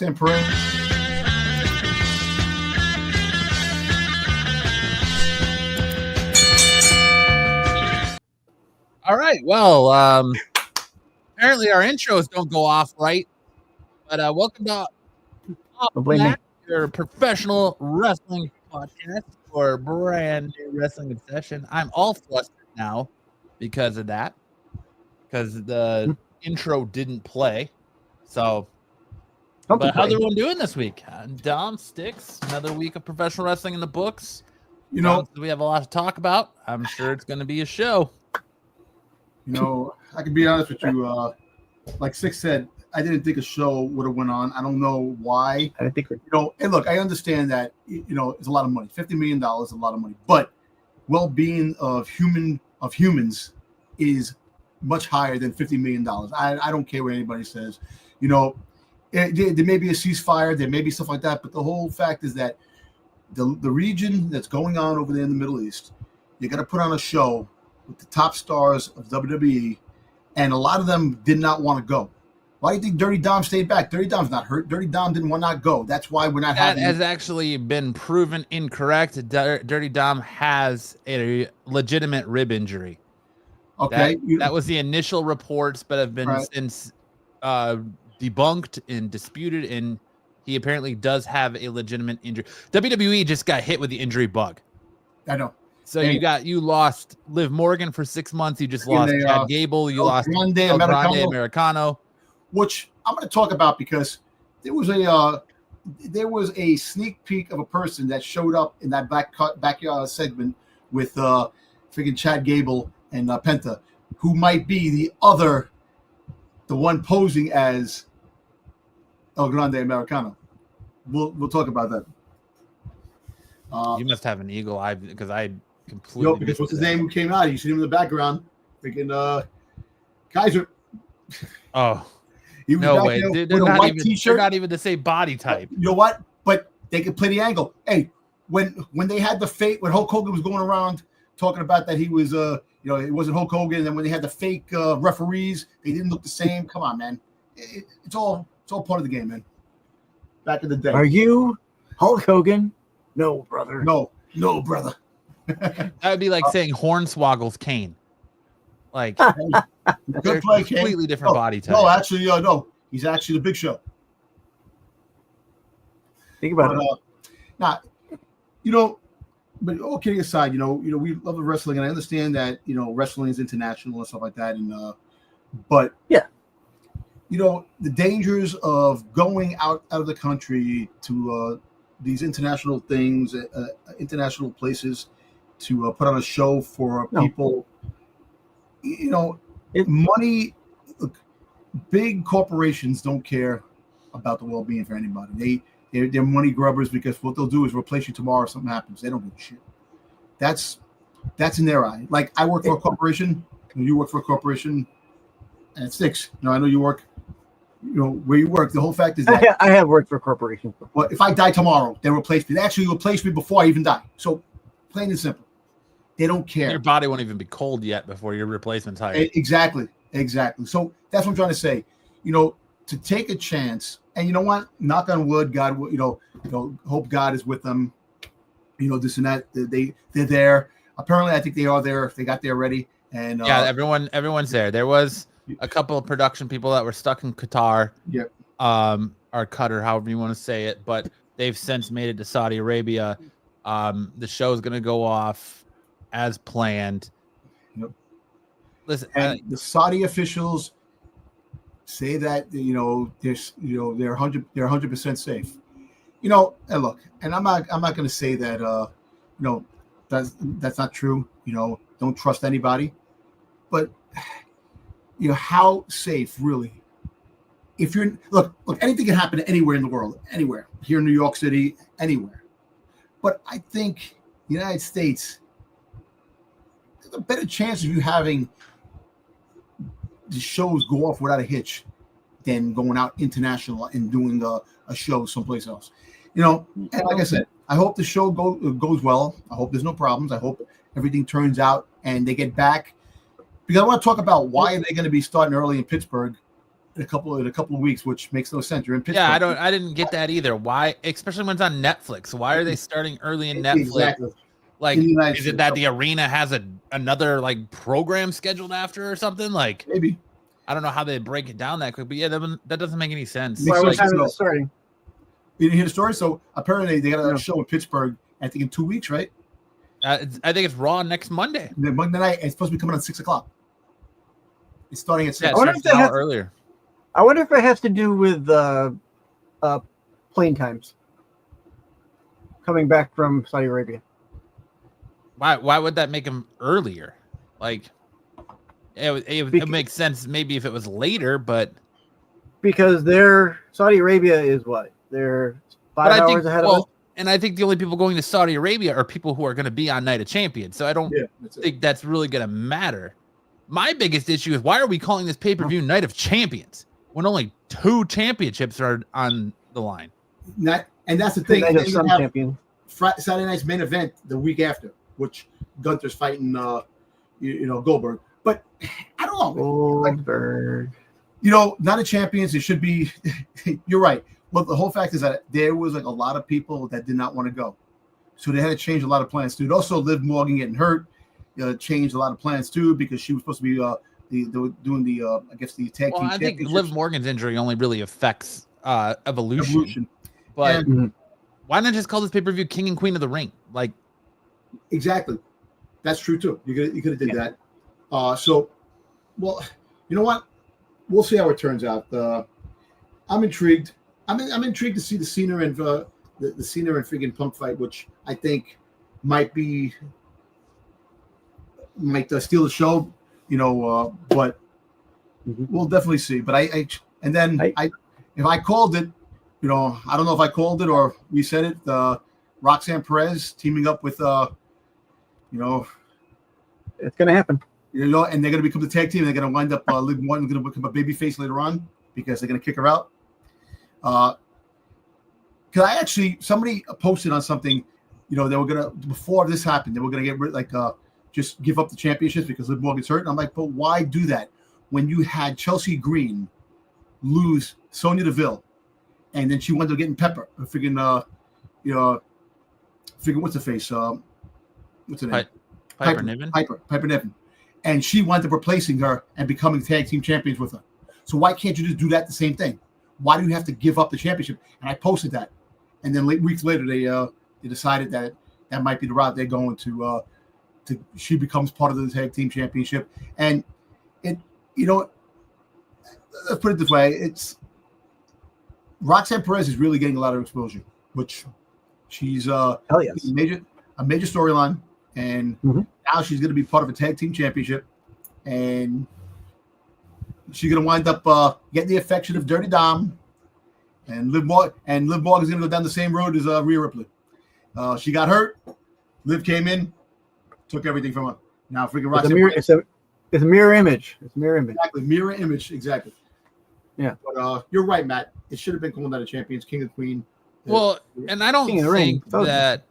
and parade. All right. Well, apparently our intros don't go off right, but welcome to your professional wrestling podcast or brand new wrestling obsession. I'm all flustered now because of that, because the intro didn't play. So, but how's everyone doing this week? Dom, Sticks, another week of professional wrestling in the books. You know, we have a lot to talk about. I'm sure it's going to be a show. You know, I can be honest with you. Like Six said, I didn't think a show would have went on. I don't know why. I didn't think. And look, I understand that it's a lot of money. $50 million is a lot of money, but well-being of humans is much higher than $50 million. I don't care what anybody says. There may be a ceasefire, there may be stuff like that, but the whole fact is that the region that's going on over there in the Middle East, you got to put on a show with the top stars of WWE, and a lot of them did not want to go. Why do you think Dirty Dom stayed back? Dirty Dom's not hurt. Dirty Dom didn't want to go. That's why we're not having. That has actually been proven incorrect. Dirty Dom has a legitimate rib injury. Okay, that was the initial reports, but have been since debunked and disputed, and he apparently does have a legitimate injury. WWE just got hit with the injury bug. I know. So you lost Liv Morgan for 6 months. You just lost Chad Gable. You lost Grande Americano, which I'm going to talk about because there was a sneak peek of a person that showed up in that backyard segment with freaking Chad Gable and Penta, who might be the one posing as El Grande Americano. We'll talk about that. You must have an eagle eye because I completely. Because what's his name who came out? You see him in the background, freaking Kaiser. Oh, he was no way! They're not even the same body type. You know what? But they could play the angle. Hey, when they had the fake, when Hulk Hogan was going around talking about that he was it wasn't Hulk Hogan, and then when they had the fake referees, they didn't look the same. Come on, man! It's all part of the game, man. Back in the day. Are you Hulk Hogan? No, brother. No, brother. That would be like saying Hornswoggle's Kane. Like, they're completely different body type. No, actually, no. He's actually the Big Show. Think about it. But all kidding aside, we love the wrestling, and I understand that wrestling is international and stuff like that, and but yeah, the dangers of going out of the country to these international things, international places to put on a show for people. Money. Look, big corporations don't care about the well-being for anybody. They're money grubbers because what they'll do is replace you tomorrow if something happens. They don't give a shit. That's in their eye. Like I work for a corporation, and you work for a corporation, and it sticks. I know you work. Where you work. The whole fact is that I have worked for a corporation. Well, if I die tomorrow, they replace me. They actually replace me before I even die. So plain and simple. They don't care. Your body won't even be cold yet before your replacement's hired. Exactly. So that's what I'm trying to say. To take a chance, and you know what? Knock on wood, God, hope God is with them. This and that. They're there. Apparently, I think they are there. They got there already. And yeah, everyone's there. There was a couple of production people that were stuck in Qatar. Yep. Or Qatar, however you want to say it, but they've since made it to Saudi Arabia. The show is going to go off as planned. Yep. Listen, the Saudi officials say that they're 100% safe. And look, and I'm not going to say that that's not true. Don't trust anybody, but how safe really? If you're look, anything can happen anywhere in the world, anywhere here in New York City, anywhere. But I think the United States, there's a better chance of you having the shows go off without a hitch than going out international and doing a show someplace else. And like I said, I hope the show goes well. I hope there's no problems. I hope everything turns out and they get back. Because I want to talk about why are they going to be starting early in Pittsburgh in a couple of weeks, which makes no sense. You're in Pittsburgh. Yeah, I didn't get that either. Why, especially when it's on Netflix? Why are they starting early in Netflix? Exactly. Like, is it that the arena has another like program scheduled after or something? Like, maybe. I don't know how they break it down that quick, but yeah, that doesn't make any sense. Why was time is starting? You didn't hear the story? So apparently they got a show in Pittsburgh, I think in 2 weeks, right? I think it's Raw next Monday. Monday night, and it's supposed to be coming on 6:00. It's starting at 6. I wonder if an hour earlier. I wonder if it has to do with plane times coming back from Saudi Arabia. Why would that make them earlier? Like, it makes sense maybe if it was later, but because Saudi Arabia is what? They're 5 hours ahead of us. And I think the only people going to Saudi Arabia are people who are going to be on Night of Champions. So I don't think that's really going to matter. My biggest issue is why are we calling this pay-per-view Night of Champions when only 2 championships are on the line? And that's the thing. Champion. Saturday night's main event the week after, which Gunther's fighting, Goldberg. But I don't know. Goldberg. Not a champions. It should be. You're right. Well, the whole fact is that there was like a lot of people that did not want to go, so they had to change a lot of plans too. Also, Liv Morgan getting hurt changed a lot of plans too because she was supposed to be doing the I guess the tag team. I think Liv Morgan's injury only really affects Evolution. But why not just call this pay-per-view King and Queen of the Ring? Like, exactly, that's true too. You could have did that. So, well, you know what? We'll see how it turns out. I'm intrigued. I'm intrigued to see the Cena and the Cena and freaking Punk fight, which I think might steal the show. But we'll definitely see. But if I called it, I don't know if I called it or we said it. Roxanne Perez teaming up with, it's going to happen. And they're going to become the tag team. They're going to wind up Liv Morgan going to become a babyface later on because they're going to kick her out. Because somebody posted on something, they were going to, before this happened, they were going to get rid, just give up the championships because Liv Morgan's hurt. And I'm like, but why do that when you had Chelsea Green lose Sonya Deville, and then she wound up getting Pepper, freaking what's her face? What's her name? Piper Niven. Piper Niven, and she wound up replacing her and becoming tag team champions with her. So why can't you just do that the same thing? Why do you have to give up the championship? And I posted that, and then weeks later they decided that might be the route they're going to she becomes part of the tag team championship. And let's put it this way, it's Roxanne Perez is really getting a lot of exposure, which she's a major storyline, and now she's going to be part of a tag team championship, and she's going to wind up getting the affection of Dirty Dom, and Liv Morgan is going to go down the same road as Rhea Ripley. She got hurt. Liv came in, took everything from her. Now freaking Roxanne. It's a mirror image. It's a mirror image. Exactly, mirror image. Exactly. Yeah. But you're right, Matt. It should have been called Night of Champions, King and Queen. Well, and I don't think that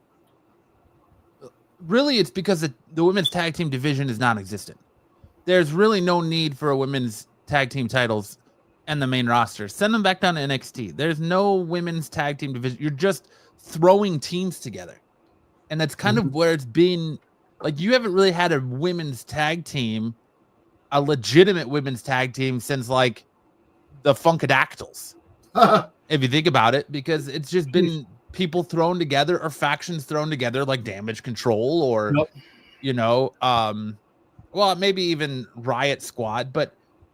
really it's because the women's tag team division is non-existent. There's really no need for a women's tag team titles and the main roster. Send them back down to NXT. There's no women's tag team division. You're just throwing teams together. And that's kind of where it's been. Like, you haven't really had a women's tag team, a legitimate women's tag team since like the Funkadactyls. If you think about it, because it's just been people thrown together or factions thrown together like Damage Control or, maybe even Riot Squad. But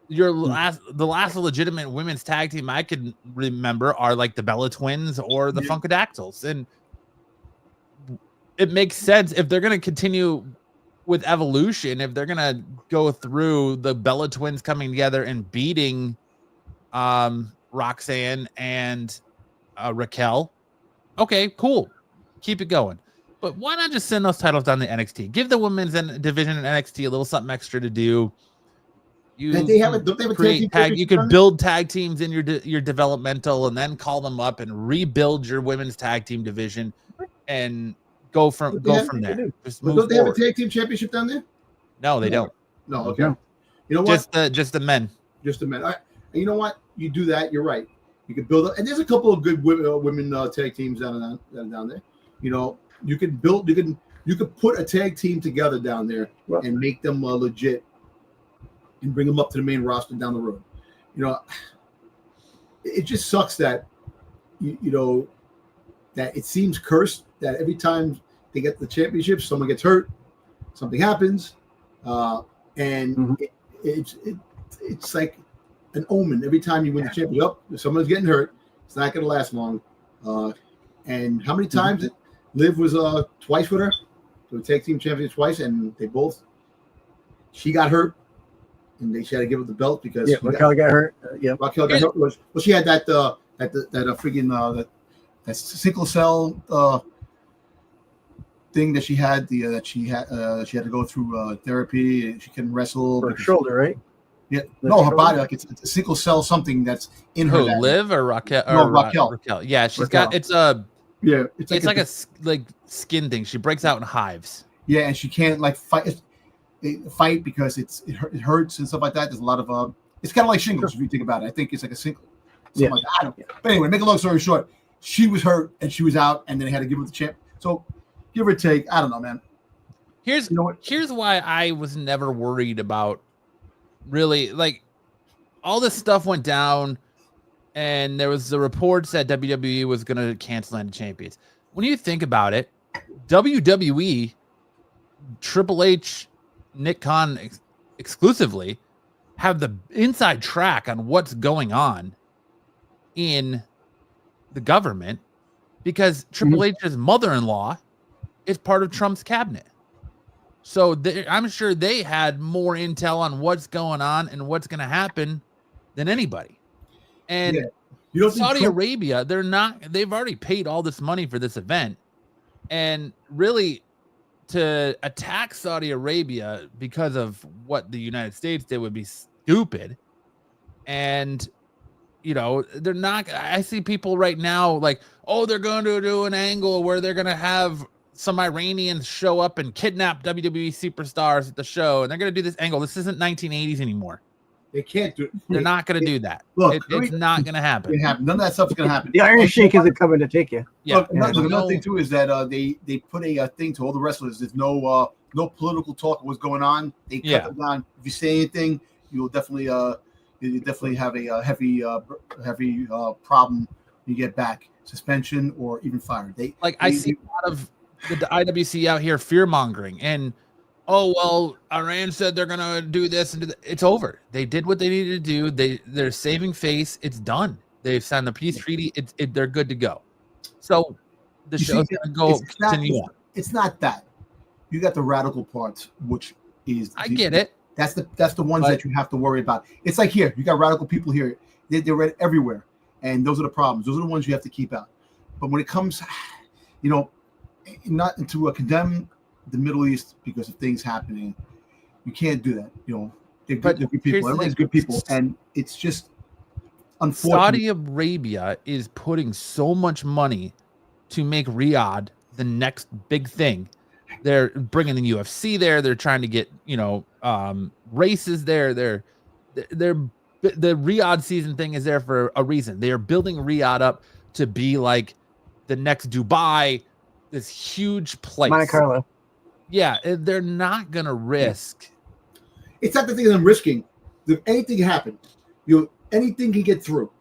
the last legitimate women's tag team I can remember are like the Bella Twins or the Funkadactyls. And it makes sense if they're going to continue with Evolution, if they're going to go through the Bella Twins coming together and beating Roxanne and Raquel. Okay, cool. Keep it going. But why not just send those titles down to NXT? Give the women's division in NXT a little something extra to do. You could build tag teams in your developmental and then call them up and rebuild your women's tag team division and go from there. Don't they have a tag team championship down there? No, they don't. No, okay. No. You know what? Just the men. Just the men. And you know what? You do that. You're right. You can build up, and there's a couple of good women tag teams down there. You know, you could build. You could put a tag team together down there and make them legit, and bring them up to the main roster down the road. You know, it just sucks that you know that it seems cursed that every time they get the championship, someone gets hurt, something happens, and it's like an omen. Every time you win the championship, if someone's getting hurt, it's not going to last long. And how many times Liv was twice with her, so tag team champion twice, and she got hurt, and she had to give up the belt because Raquel got hurt. Raquel got hurt. Well, she had that freaking that sickle cell thing that she had she had to go through therapy, and she couldn't wrestle. Her shoulder, right? Yeah, no, her body, like it's a sickle cell something that's in her. Liv or Raquel? No, Raquel. Raquel. Yeah, she's Raquel. got it's like a skin thing. She breaks out in hives. Yeah, and she can't fight because it hurts and stuff like that. There's a lot of it's kind of like shingles if you think about it. I think it's like a single. Like that. I don't. But anyway, make a long story short, she was hurt and she was out, and then they had to give her the champ. So give or take, I don't know, man. Here's why I was never worried about. Really, like, all this stuff went down, and there was the reports that WWE was going to cancel Night of Champions. When you think about it, WWE, Triple H, Nick Khan exclusively have the inside track on what's going on in the government because Triple H's mother-in-law is part of Trump's cabinet. So I'm sure they had more intel on what's going on and what's going to happen than anybody. And Saudi Arabia, they've already paid all this money for this event. And really, to attack Saudi Arabia because of what the United States did would be stupid. And, you know, they're not. I see people right now like, oh, they're going to do an angle where they're going to have some Iranians show up and kidnap WWE superstars at the show, and they're going to do this angle. This isn't 1980s anymore. They can't do it. They're not going to do that. Look, it's not going to happen. None of that stuff's going to happen. The Iron Sheik isn't coming to take you. Yeah. Look, another thing too is that they put a thing to all the wrestlers. There's no political talk of what's going on. They cut them down. If you say anything, you'll definitely have a heavy problem. You get back suspension or even fired. I see a lot of the IWC out here fear mongering and Iran said they're gonna do this and do that. It's over. They did what they needed to do. They're saving face. It's done. They've signed the peace treaty. They're good to go. So the show's gonna continue on. It's not that. You got the radical parts, which is I get it. That's the ones that you have to worry about. It's like here, you got radical people here. They're everywhere, and those are the problems. Those are the ones you have to keep out. But when it comes, you know, not to condemn the Middle East because of things happening, you can't do that. You know, they're good people. Everybody's good people, and it's just unfortunate. Saudi Arabia is putting so much money to make Riyadh the next big thing. They're bringing the UFC there. They're trying to get races there. The Riyadh season thing is there for a reason. They are building Riyadh up to be like the next Dubai, this huge place. Monte Carlo. Yeah, they're not gonna risk. It's not the thing that I'm risking. If anything happened, anything can get through.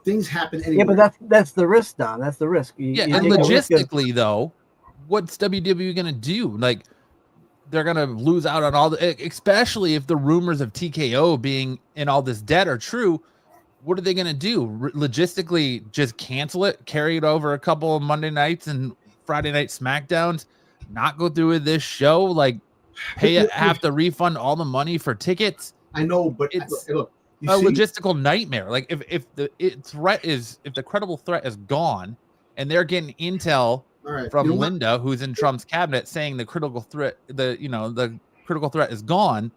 Things happen anyway. Yeah, but that's the risk, Don. That's the risk. And logistically, though, what's WWE gonna do? Like, they're gonna lose out on all especially if the rumors of TKO being in all this debt are true. What are they gonna do? Logistically, just cancel it, carry it over a couple of Monday nights and Friday night SmackDowns, not go through with this show, like have to refund all the money for tickets. I know, but it's logistical nightmare. Like if the credible threat is gone and they're getting intel from Linda, who's in Trump's cabinet, saying the critical threat, the critical threat is gone,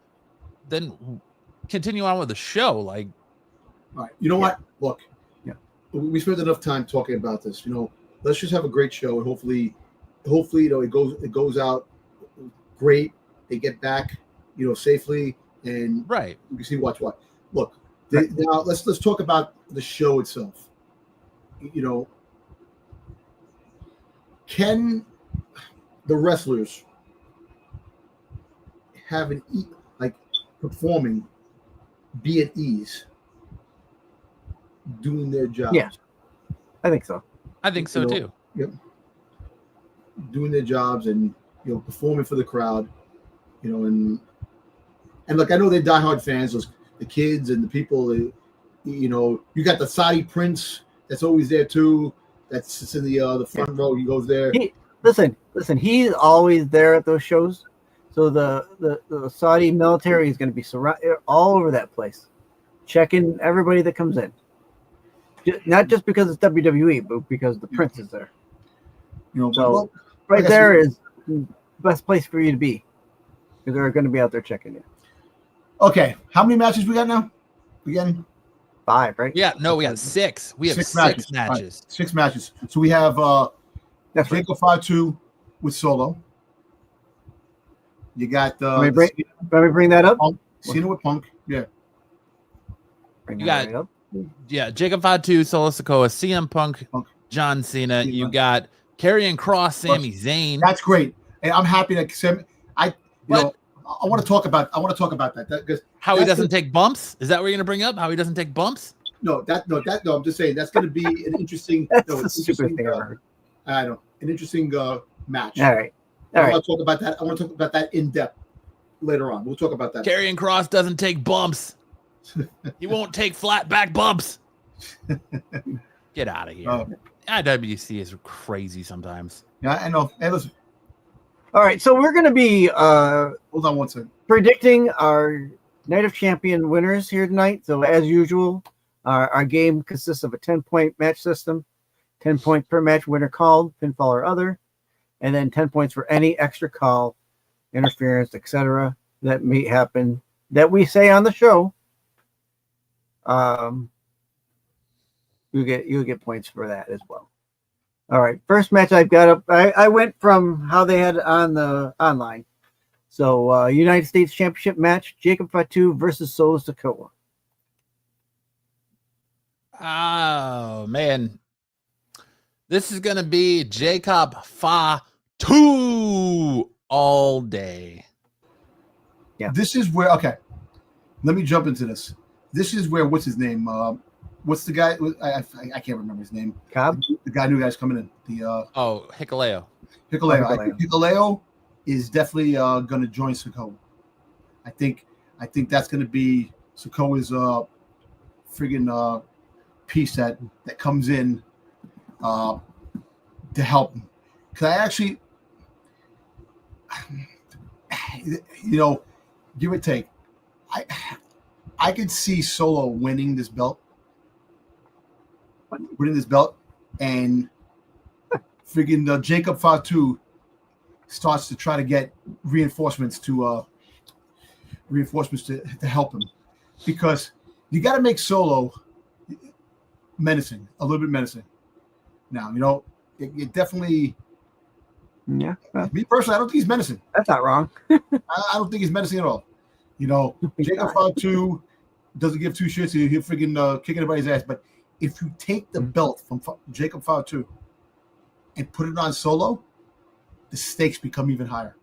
then continue on with the show. Like, all right, you know what? Look, we spent enough time talking about this. Let's just have a great show, and hopefully, it goes out great. They get back, safely, and right. You can see what. Look, Now let's talk about the show itself. You know, can the wrestlers have performing, be at ease, doing their jobs? Yeah, I think so. I think so too. Yep. Doing their jobs and performing for the crowd, and look, I know they're diehard fans, the kids and the people. You got the Saudi prince that's always there too. That's sits in the front row. He goes there. Listen. He's always there at those shows. So the Saudi military is going to be surrounded all over that place, checking everybody that comes in. Not just because it's WWE, but because the prince is there. So right there is the best place for you to be, because they're going to be out there checking you. Okay, how many matches we got now? Again, 5, right? Yeah, no, we got 6. We have 6 matches. Right. 6 matches. So we have Jacob Fatu with Solo. You got let me bring that up. Punk, Cena with Punk. Yeah. You got Jacob Fatu, Solo Sikoa, CM Punk, John Cena. You got Karrion Kross, Sami Zayn. That's great. And I'm happy that I want to talk about that because how he doesn't take bumps. Is that what you're going to bring up? How he doesn't take bumps? No. I'm just saying that's going to be an interesting. I know, an interesting match. All right. I want to talk about that. I want to talk about that in depth later on. We'll talk about that. Karrion Kross doesn't take bumps. He won't take flat back bumps. Get out of here. IWC is crazy sometimes. Yeah, I know. Hey, listen. All right, so we're going to be hold on one second. Predicting our Night of Champion winners here tonight. So as usual, our game consists of a 10-point match system, 10 points per match, winner called, pinfall or other, and then 10 points for any extra call, interference, etc. that may happen that we say on the show. You'll get points for that as well. All right, first match I've got up. I went from how they had on the online. So United States Championship match: Jacob Fatu versus Solo Sikoa. Oh man, this is gonna be Jacob Fatu all day. Yeah, this is where. Okay, let me jump into this. This is where what's his name? What's the guy? I can't remember his name. Cobb? The new guy's coming in. Hikuleo. Hikuleo. I think Hikuleo is definitely going to join Sikoa. I think that's going to be Sikoa's friggin' piece that comes in to help him. Because I actually, give or take, I could see Solo winning this belt. And friggin' Jacob Fatu starts to try to get reinforcements to help him, because you got to make Solo menacing, a little bit menacing. Now, it definitely. Yeah. Me personally, I don't think he's menacing. That's not wrong. I don't think he's menacing at all. Jacob Fatu doesn't give two shits. He'll freaking kick anybody's ass. But if you take the belt from Jacob Fatu and put it on Solo, the stakes become even higher.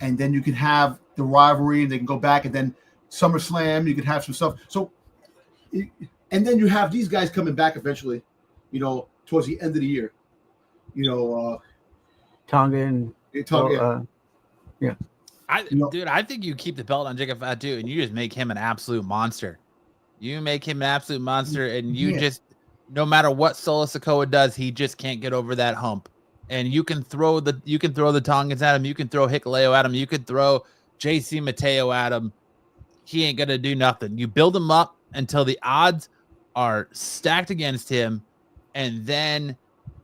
And then you can have the rivalry, and they can go back, and then SummerSlam, you can have some stuff. So, and then you have these guys coming back eventually, towards the end of the year. Tonga. Yeah. Dude, I think you keep the belt on Jacob Fatu and you just make him an absolute monster. You make him an absolute monster, and you just, no matter what Solo Sikoa does, he just can't get over that hump. And you can throw the Tongans at him, you can throw Hikuleo at him, you could throw JC Mateo at him. He ain't gonna do nothing. You build him up until the odds are stacked against him, and then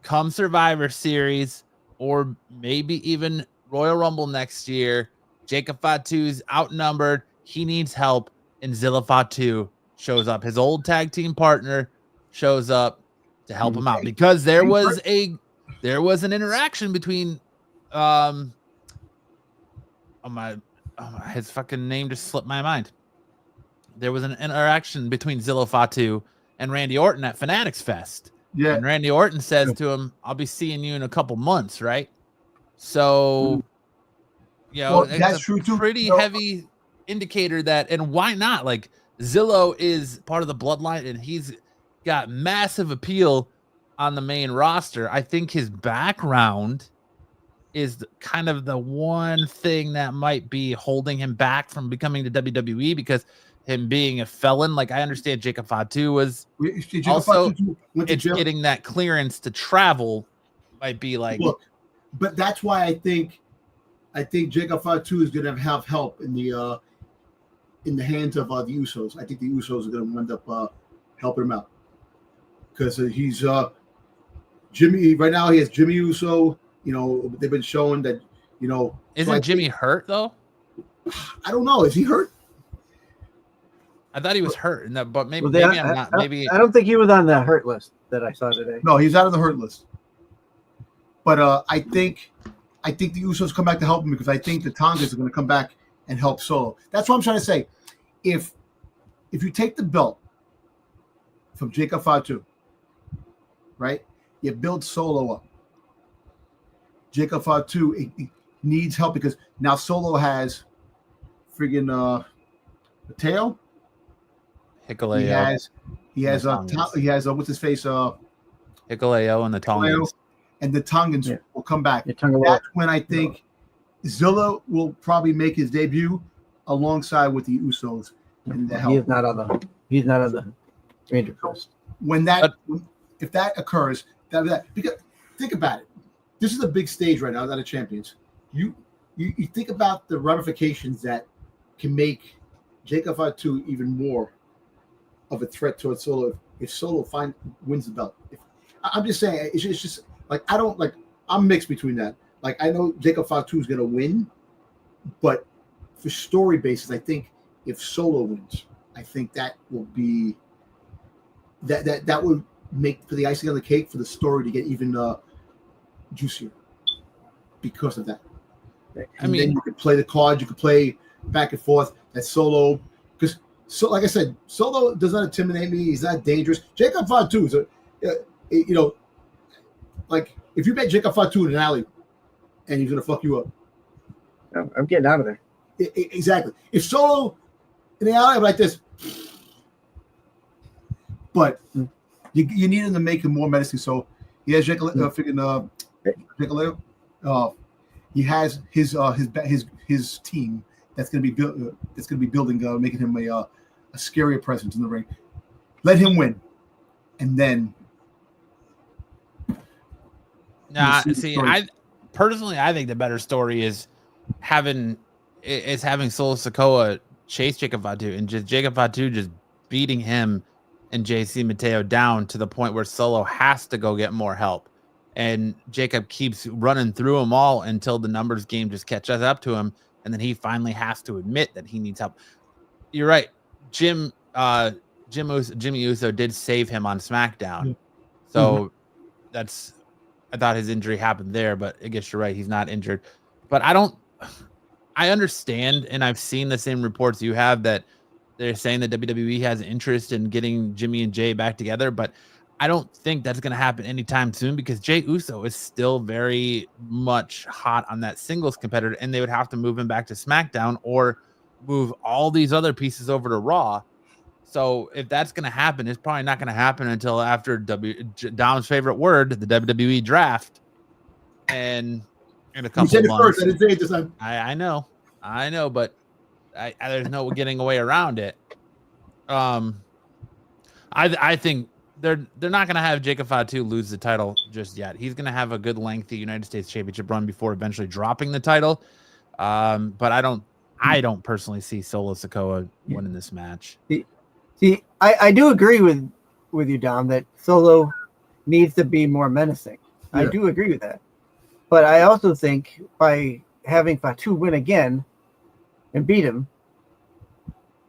come Survivor Series or maybe even Royal Rumble next year, Jacob Fatu's outnumbered. He needs help, and Zilla Fatu shows up. His old tag team partner shows up to help him out, because there was an interaction between his fucking name just slipped my mind. there was an interaction between Zillow Fatu and Randy Orton at Fanatics Fest. Yeah. And Randy Orton says to him, "I'll be seeing you in a couple months," right? So, that's true too. Pretty heavy indicator that, and why not? Like, Zillow is part of the bloodline, and he's got massive appeal on the main roster. I think his background is kind of the one thing that might be holding him back from becoming the WWE, because him being a felon, like I understand Jacob Fatu was also getting that clearance to travel might be like. Look, but that's why I think Jacob Fatu is going to have help in the hands of the Usos. I think the Usos are going to end up helping him out because he's Jimmy. Right now, he has Jimmy Uso. They've been showing that. Isn't Jimmy hurt though? I don't know. Is he hurt? I thought he was hurt, but maybe, Well, maybe I'm not. Maybe I don't think he was on the hurt list that I saw today. No, he's out of the hurt list. But I think the Usos come back to help him because I think the Tongas are going to come back and help Solo. That's what I'm trying to say. If you take the belt from Jacob Fatu, right, you build Solo up. Jacob Fatu it needs help because now Solo has friggin' Mateo. Hikuleo. He has what's his face? Hikuleo and the Tongans. And the Tongans will come back. That's when I think Zilla will probably make his debut alongside with the Usos. And the help. He's not on the Ranger Quest. If that occurs, because think about it. This is a big stage right now, Night of Champions. You think about the ramifications that can make Jacob Fatu even more of a threat towards Solo if Solo wins the belt. I'm just saying, it's just like I'm mixed between that. Like I know Jacob Fatu is going to win, but for story basis, I think if Solo wins, I think that will be that would make for the icing on the cake for the story to get even juicier because of that. And then you could play the cards, you could play back and forth. That Solo, because like I said, Solo does not intimidate me. He's not dangerous. Jacob Fatu is like if you met Jacob Fatu in an alley and he's gonna fuck you up. I'm getting out of there. Exactly. If Solo in the alley, I'm like this, but you need him to make him more menacing. So he has He has his team that's going to be building, making him a scarier presence in the ring. Let him win, and then. I personally think the better story is having Solo Sikoa chase Jacob Fatu and just Jacob Fatu just beating him and JC Mateo down to the point where Solo has to go get more help. And Jacob keeps running through them all until the numbers game just catches up to him. And then he finally has to admit that he needs help. You're right. Jimmy Uso did save him on SmackDown. So I thought his injury happened there, but I guess you're right. He's not injured. But I understand, and I've seen the same reports you have that they're saying that WWE has interest in getting Jimmy and Jay back together, but I don't think that's going to happen anytime soon because Jay Uso is still very much hot on that singles competitor, and they would have to move him back to SmackDown or move all these other pieces over to Raw. So if that's going to happen, it's probably not going to happen until after Dom's favorite word, the WWE draft. And in a couple of months. I didn't say it this time. I know, but there's no getting away around it. I think they're not going to have Jacob Fatu lose the title just yet. He's going to have a good lengthy United States Championship run before eventually dropping the title. But I don't personally see Solo Sikoa winning this match. See, I do agree with you, Dom, that Solo needs to be more menacing. Yeah. I do agree with that. But I also think by having Fatu win again and beat him,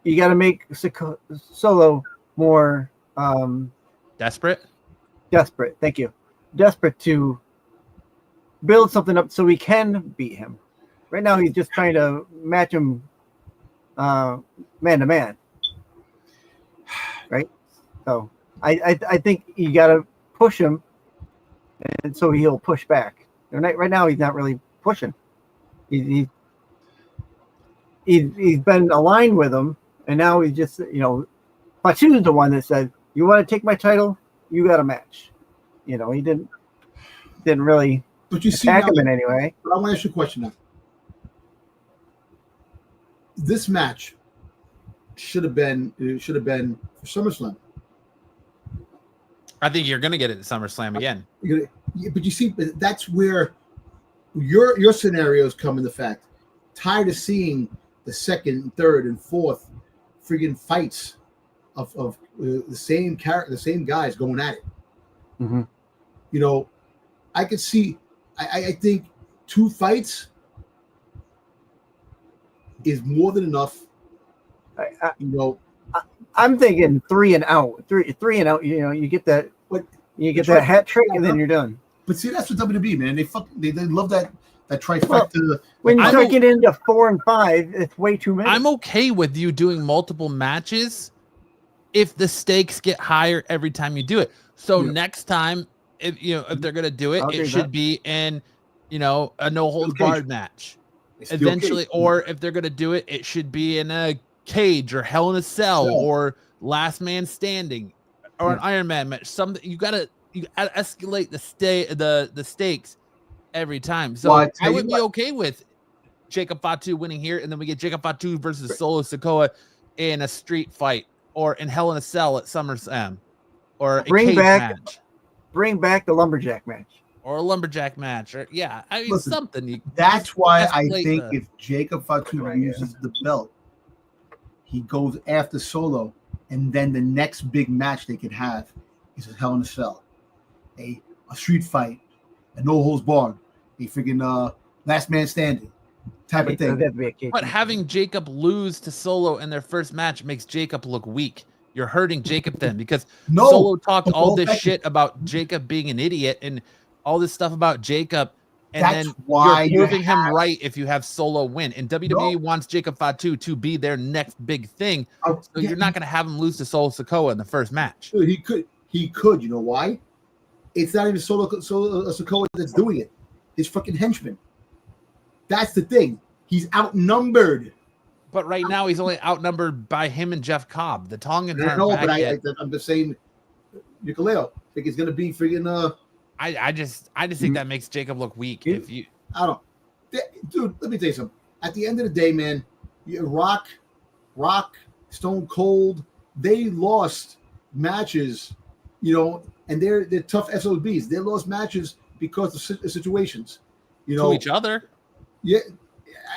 you got to make Solo more desperate. Thank you. Desperate to build something up so we can beat him. Right now, he's just trying to match him man to man. So I think you got to push him, and so he'll push back. Right now, he's not really pushing. He's been aligned with him, and now he's just, Fatu's the one that said, "You want to take my title? You got a match." He didn't really attack him in any way. But I want to ask you a question now. This match should have been for SummerSlam. I think you're going to get it at SummerSlam again. But you see, that's where your scenarios come into fact. Tired of seeing the second, third, and fourth friggin' fights of the same guys going at it. Mm-hmm. I could see. I think 2 fights is more than enough. I'm thinking 3 and out. Three and out. You get that. You get that hat trick, and then you're done. But see, that's what WWE, man. They love that trifecta. Well, when you start getting into 4 and 5, it's way too many. I'm okay with you doing multiple matches if the stakes get higher every time you do it. So next time, if they're gonna do it, it should be in a no holds barred match. Eventually, or if they're gonna do it, it should be in a cage or Hell in a Cell or Last Man Standing or an Iron Man match. Something you gotta escalate the stakes every time. So I would be okay with Jacob Fatu winning here, and then we get Jacob Fatu versus Solo Sikoa in a street fight or in Hell in a Cell at SummerSlam or a cage match. Bring back the lumberjack match. Or a lumberjack match, or Listen, something. That's why I think if Jacob Fatu uses the belt, he goes after Solo, and then the next big match they could have is a Hell in a Cell, a street fight, a no holds barred, a freaking Last Man Standing type of thing. But having Jacob lose to Solo in their first match makes Jacob look weak. You're hurting Jacob then, because Solo talked all this shit about Jacob being an idiot and all this stuff about Jacob, and then you're proving him right if you have Solo win. And WWE wants Jacob Fatu to be their next big thing, so you're not going to have him lose to Solo Sikoa in the first match. He could. You know why? It's not even Solo Sikoa that's doing it. His fucking henchman. That's the thing. He's outnumbered. But right now, he's only outnumbered by him and Jeff Cobb. The Tongans aren't back yet. I'm just saying, Nicoleo, I think it's going to be freaking... I just think that makes Jacob look weak. If you, I don't, dude. Let me tell you something. At the end of the day, man, Rock, Stone Cold, they lost matches, and they're tough SOBs. They lost matches because of situations, to each other. Yeah,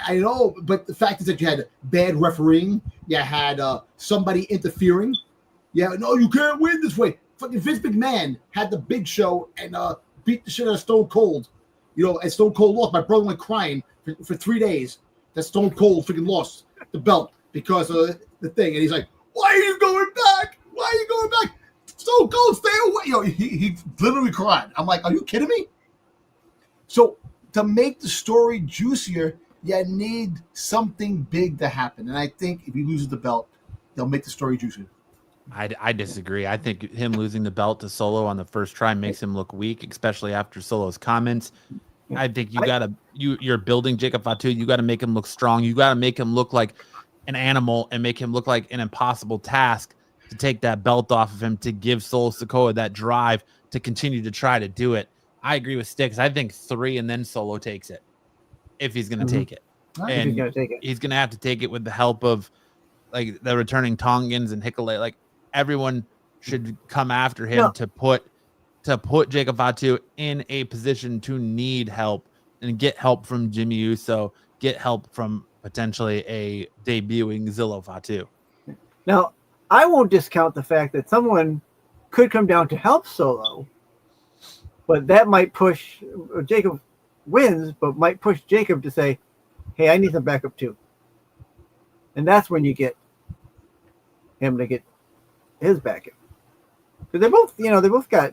I know, but the fact is that you had bad refereeing. You had somebody interfering. Yeah, no, you can't win this way. Fucking Vince McMahon had the Big Show and beat the shit out of Stone Cold. And Stone Cold lost. My brother went crying for 3 days that Stone Cold freaking lost the belt because of the thing. And he's like, "Why are you going back? Why are you going back? Stone Cold, stay away." He literally cried. I'm like, are you kidding me? So to make the story juicier, you need something big to happen. And I think if he loses the belt, they'll make the story juicier. I disagree. I think him losing the belt to Solo on the first try makes him look weak, especially after Solo's comments. I think you're building Jacob Fatu. You got to make him look strong. You got to make him look like an animal and make him look like an impossible task to take that belt off of him, to give Solo Sikoa that drive to continue to try to do it. I agree with Sticks. I think 3 and then Solo takes it if he's going to take it. And he's going to have to take it with the help of like the returning Tongans and Hikuleo. Like, everyone should come after him to put Jacob Fatu in a position to need help and get help from Jimmy Uso, get help from potentially a debuting Zillow Fatu. Now, I won't discount the fact that someone could come down to help Solo, but that might push Jacob wins, but might push Jacob to say, "Hey, I need some backup too." And that's when you get him to get his backup, because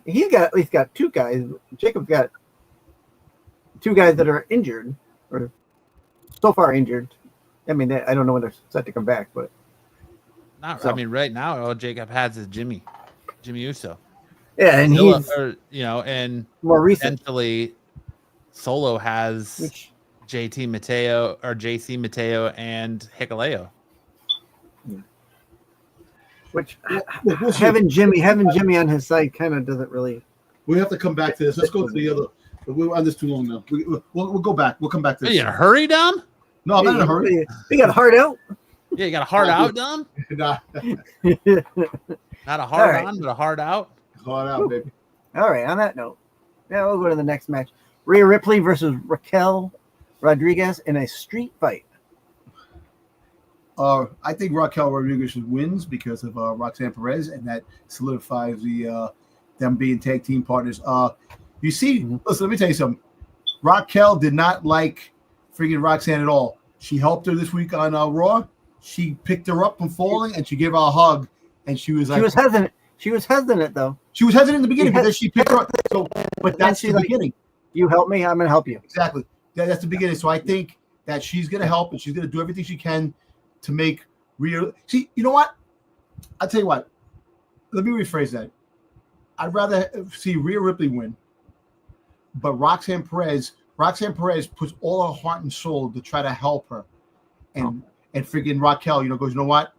he's got at least 2 guys. Jacob's got 2 guys that are injured or so far injured. I mean, I don't know when they're set to come back, but I mean, right now all Jacob has is Jimmy. Jimmy Uso. Yeah, and Zilla, he's and more recent. potentially Solo has JC Mateo and Hikuleo. Which we'll having Jimmy on his side kind of doesn't really. We have to come back to this. Let's go to the other. We're on this too long now. We'll go back. We'll come back to this. Are you in a hurry, Dom? No, I'm not in a hurry. You got a heart out? Yeah, you got a heart out, Dom? Nah. Not a hard on, but a hard out. Hard out, baby. All right, on that note, we'll go to the next match. Rhea Ripley versus Raquel Rodriguez in a street fight. I think Raquel Rodriguez wins because of Roxanne Perez, and that solidifies them being tag team partners. You see, listen, let me tell you something. Raquel did not like freaking Roxanne at all. She helped her this week on Raw. She picked her up from falling, and she gave her a hug, and she was like... She was hesitant, though. She was hesitant in the beginning, but then she picked her up. So, but that's the beginning. You help me, I'm going to help you. Exactly. That's the beginning. So I think that she's going to help, and she's going to do everything she can to make Rhea. See, you know what? I'll tell you what. Let me rephrase that. I'd rather see Rhea Ripley win, but Roxanne Perez puts all her heart and soul to try to help her, and freaking Raquel, goes, you know what?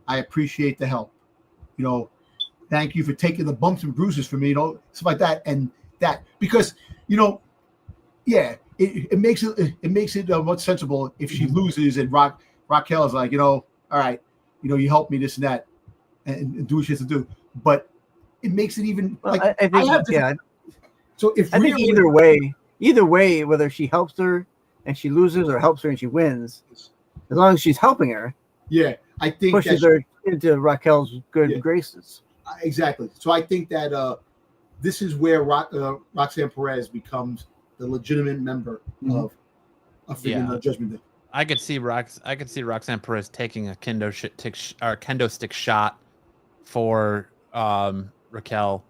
I appreciate the help. Thank you for taking the bumps and bruises for me, stuff like that, and that because it makes it much sensible if she loses and Raquel is like, all right, you helped me this and that, and do what she has to do, but it makes it even like I think So if I think either way, whether she helps her and she loses or helps her and she wins, as long as she's helping her, I think pushes her into Raquel's good graces. Exactly. So I think that this is where Roxanne Perez becomes the legitimate member of freaking Judgment Day. I could see Roxanne Perez taking a kendo stick shot for Raquel,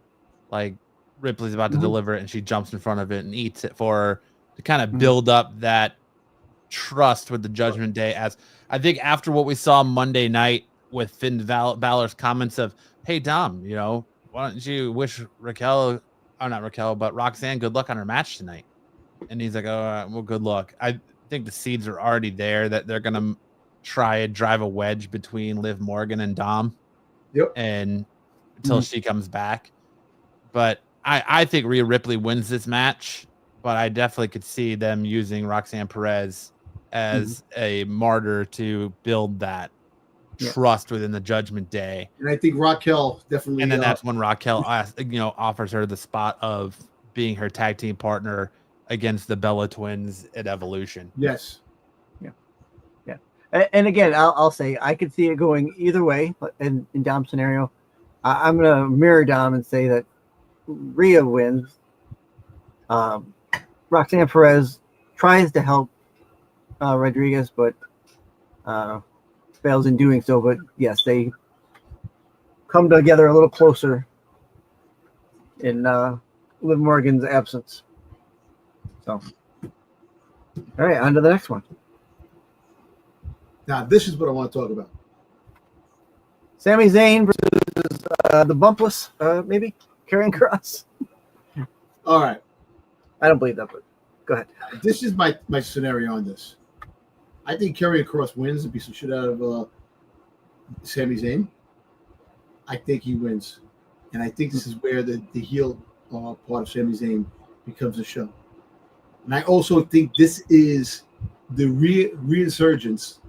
like Ripley's about to deliver it, and she jumps in front of it and eats it for her to kind of build up that trust with the Judgment Day. As I think after what we saw Monday night with Finn Balor's comments of, "Hey Dom, why don't you wish Roxanne good luck on her match tonight?" And he's like, "Oh, well, good luck." I think the seeds are already there that they're gonna try and drive a wedge between Liv Morgan and Dom. Yep. And until she comes back. But I think Rhea Ripley wins this match, but I definitely could see them using Roxanne Perez as a martyr to build that trust within the Judgment Day. And I think Raquel definitely. And then that's when Raquel offers her the spot of being her tag team partner against the Bella Twins at Evolution. Yes. Yeah. And again, I'll say I could see it going either way. In Dom's scenario, I'm going to mirror Dom and say that Rhea wins. Roxanne Perez tries to help Rodriguez, but fails in doing so. But yes, they come together a little closer in Liv Morgan's absence. So, all right, on to the next one. Now, this is what I want to talk about. Sami Zayn versus the Bumpless, maybe Karrion Kross. All right. I don't believe that, but go ahead. This is my scenario on this. I think Karrion Kross wins and beats the shit out of Sami Zayn. I think he wins. And I think this is where the heel part of Sami Zayn becomes a show. And I also think this is the resurgence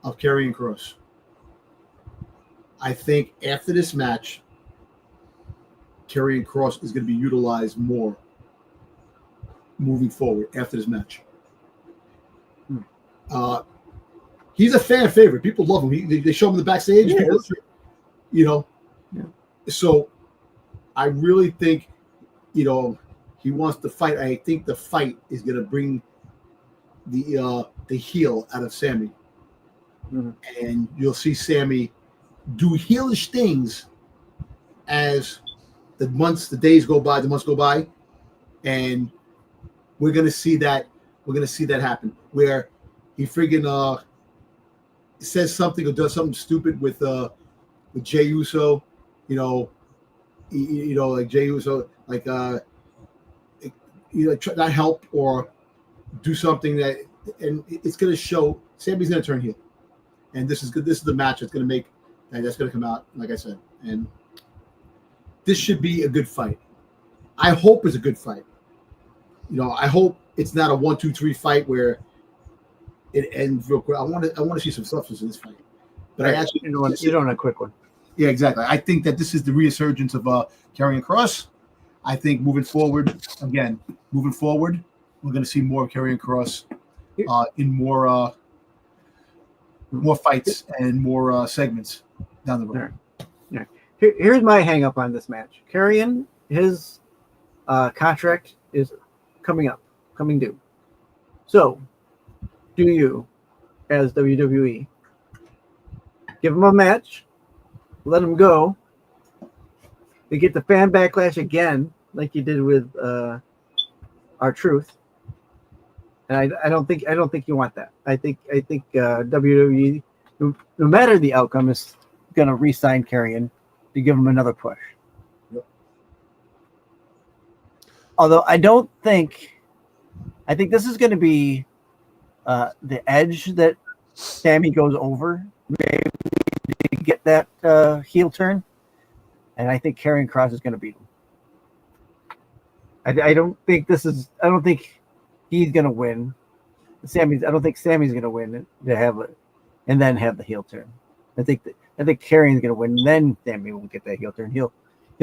of Karrion Kross. I think after this match, Karrion Kross is going to be utilized more moving forward after this match. He's a fan favorite. People love him. They show him in the backstage. Yeah. So I really think, he wants to fight. I think the fight is going to bring the heel out of Sami. And you'll see Sami do heelish things as the days go by, the months go by, and we're gonna see that happen where he friggin' says something or does something stupid with Jey Uso, like Jey Uso, like try not help or do something and it's going to show Sammy's going to turn heel, and this is good. This is the match that's going to that's going to come out, like I said, and this should be a good fight. I hope it's a good fight. I hope it's not a 1-2-3 fight where it ends real quick. I want to see some substance in this fight, but I actually you don't want a quick one. Yeah, exactly. I think that this is the resurgence of Karrion Kross. I think moving forward, we're going to see more of Karrion Kross in more fights and more segments down the road. Yeah. Here's my hang up on this match. Karrion, his contract is coming due. So, do you, as WWE, give him a match, let him go, they get the fan backlash again, like you did with R-Truth, and I don't think you want that. I think WWE, no matter the outcome, is going to re-sign Karrion to give him another push. Yep. Although I think this is going to be the edge that Sammy goes over, maybe to get that heel turn, and I think Karrion Kross is going to beat him. I don't think he's going to win. I don't think Sammy's going to win to have it, and then have the heel turn. I think Karrion's going to win, and then Sammy will get that heel turn. He'll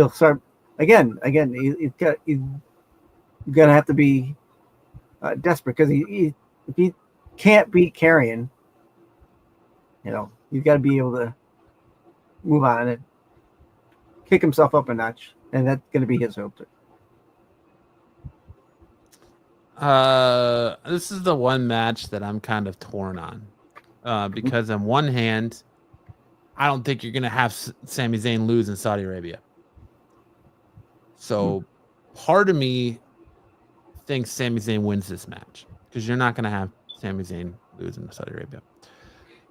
start again. He's going to have to be desperate, because if he can't beat Karrion, he's got to be able to move on and kick himself up a notch, and that's going to be his hope. This is the one match that I'm kind of torn on, because on one hand, I don't think you're going to have Sami Zayn lose in Saudi Arabia. So part of me thinks Sami Zayn wins this match, because you're not going to have Sami Zayn lose in Saudi Arabia.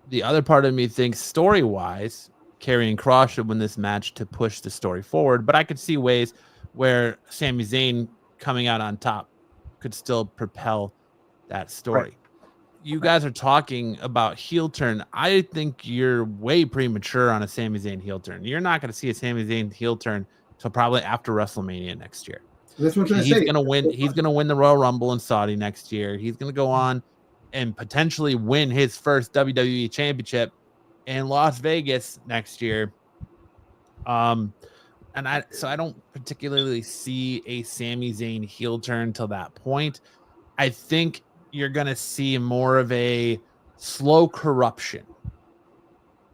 The other part of me thinks story-wise, Karrion Kross should win this match to push the story forward, but I could see ways where Sami Zayn coming out on top could still propel that story. Right. You guys are talking about heel turn. I think you're way premature on a Sami Zayn heel turn. You're not going to see a Sami Zayn heel turn until probably after WrestleMania next year. That's what I'm he's going to win. He's going to win the Royal Rumble in Saudi next year. He's going to go on and potentially win his first WWE Championship in Las Vegas next year. I don't particularly see a Sami Zayn heel turn till that point. I think you're going to see more of a slow corruption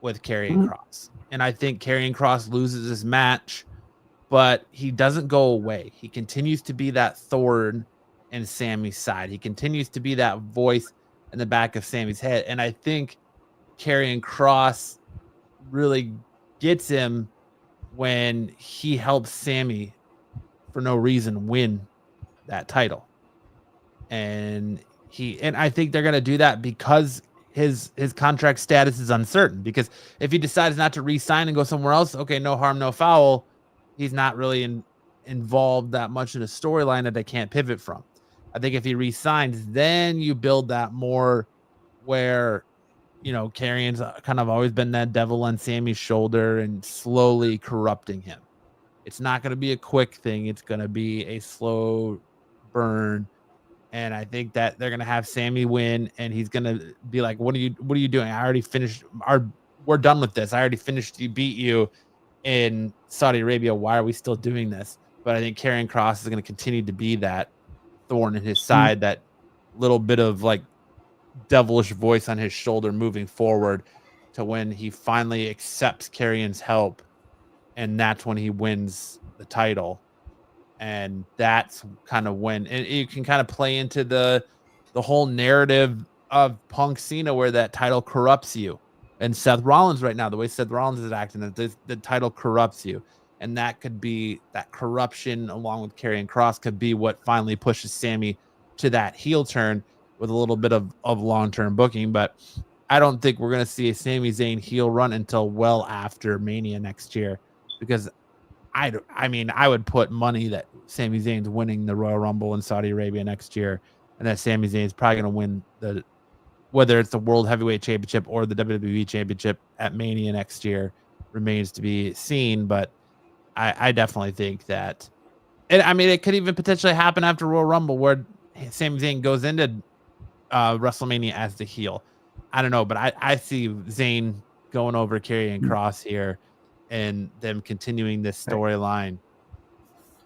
with Karrion Kross. And I think Karrion Kross loses this match, but he doesn't go away. He continues to be that thorn in Sammy's side. He continues to be that voice in the back of Sammy's head. And I think Karrion Kross really gets him when he helps Sammy for no reason win that title. And I think they're going to do that because his contract status is uncertain, because if he decides not to re-sign and go somewhere else, okay, no harm, no foul. He's not really involved that much in a storyline that they can't pivot from. I think if he re-signs, then you build that more where, Karrion's kind of always been that devil on Sammy's shoulder and slowly corrupting him. It's not going to be a quick thing. It's going to be a slow burn. And I think that they're going to have Sammy win, and he's going to be like, what are you doing? I already finished. We're done with this. I already finished. Beat you in Saudi Arabia. Why are we still doing this? But I think Karrion Kross is going to continue to be that thorn in his side, that little bit of like devilish voice on his shoulder moving forward to when he finally accepts Karrion's help, and that's when he wins the title. And that's kind of when, and you can kind of play into the whole narrative of Punk Cena, where that title corrupts you. And Seth Rollins right now, the way Seth Rollins is acting, that the title corrupts you. And that could be, that corruption along with Karrion Kross could be what finally pushes Sammy to that heel turn with a little bit of long-term booking. But I don't think we're going to see a Sami Zayn heel run until well after Mania next year, because I mean, I would put money that Sami Zayn's winning the Royal Rumble in Saudi Arabia next year, and that Sami Zayn's probably going to win whether it's the World Heavyweight Championship or the WWE Championship at Mania next year remains to be seen. But I definitely think that, and I mean, it could even potentially happen after Royal Rumble where Sami Zayn goes into WrestleMania as the heel. I don't know, but I see Zayn going over Karrion Kross here and them continuing this storyline,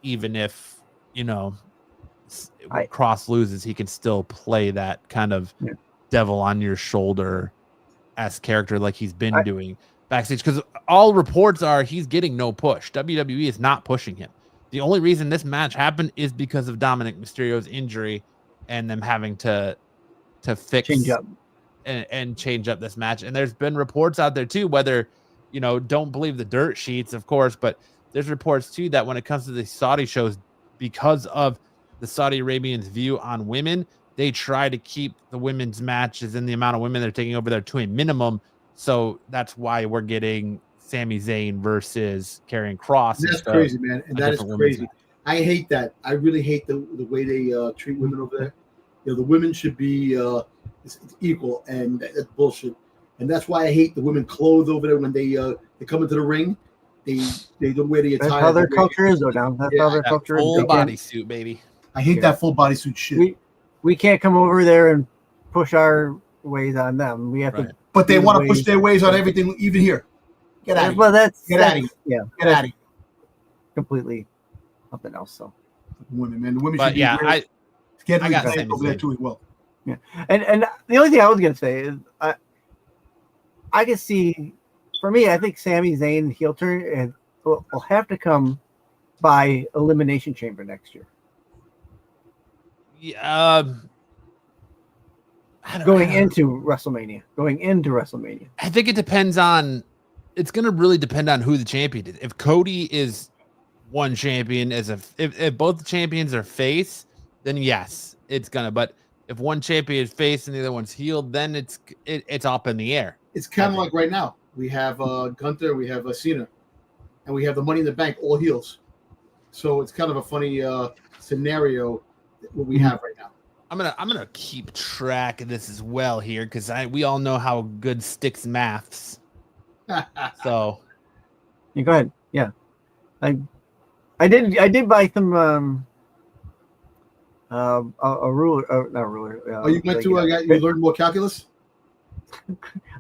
even if, Kross loses, he can still play that kind of devil on your shoulder as character like he's been doing backstage, because all reports are he's getting no push. WWE is not pushing him. The only reason this match happened is because of Dominic Mysterio's injury and them having to fix and change up this match. And there's been reports out there too, whether don't believe the dirt sheets, of course, but there's reports too that when it comes to the Saudi shows, because of the Saudi Arabians' view on women, they try to keep the women's matches and the amount of women they're taking over there to a minimum. So that's why we're getting Sami Zayn versus Karrion Kross. That's crazy, man. And that is crazy. I hate that. I really hate the way they treat women over there. The women should be it's equal, and that's bullshit. And that's why I hate the women clothed over there when they come into the ring. They don't wear the attire. That's how their culture is, though. Now that's how their culture is. Full bodysuit, baby. I hate that full bodysuit shit. We can't come over there and push our ways on them. We have to. But they want to push their ways on everything, even here. Get out of here. Well, get out of here. Yeah, get out of here. Completely something else. So women, man, the women but should be I got Sami over there too as well. Yeah, and the only thing I was gonna say is I can see, for me, I think Sami Zayn heel turn will have to come by Elimination Chamber next year. Yeah. Going into WrestleMania. I think it depends on. It's going to really depend on who the champion is. If Cody is one champion, if both the champions are face, then yes, it's gonna. But if one champion is face and the other one's healed, then it's up in the air. It's kind of like right now. We have Gunther, we have Cena, and we have the Money in the Bank, all heels. So it's kind of a funny scenario what we have right now. I'm gonna keep track of this as well here, because we all know how good Sticks maths. So you go ahead. Yeah, I did buy some a ruler, not a ruler. You went to you learned more calculus.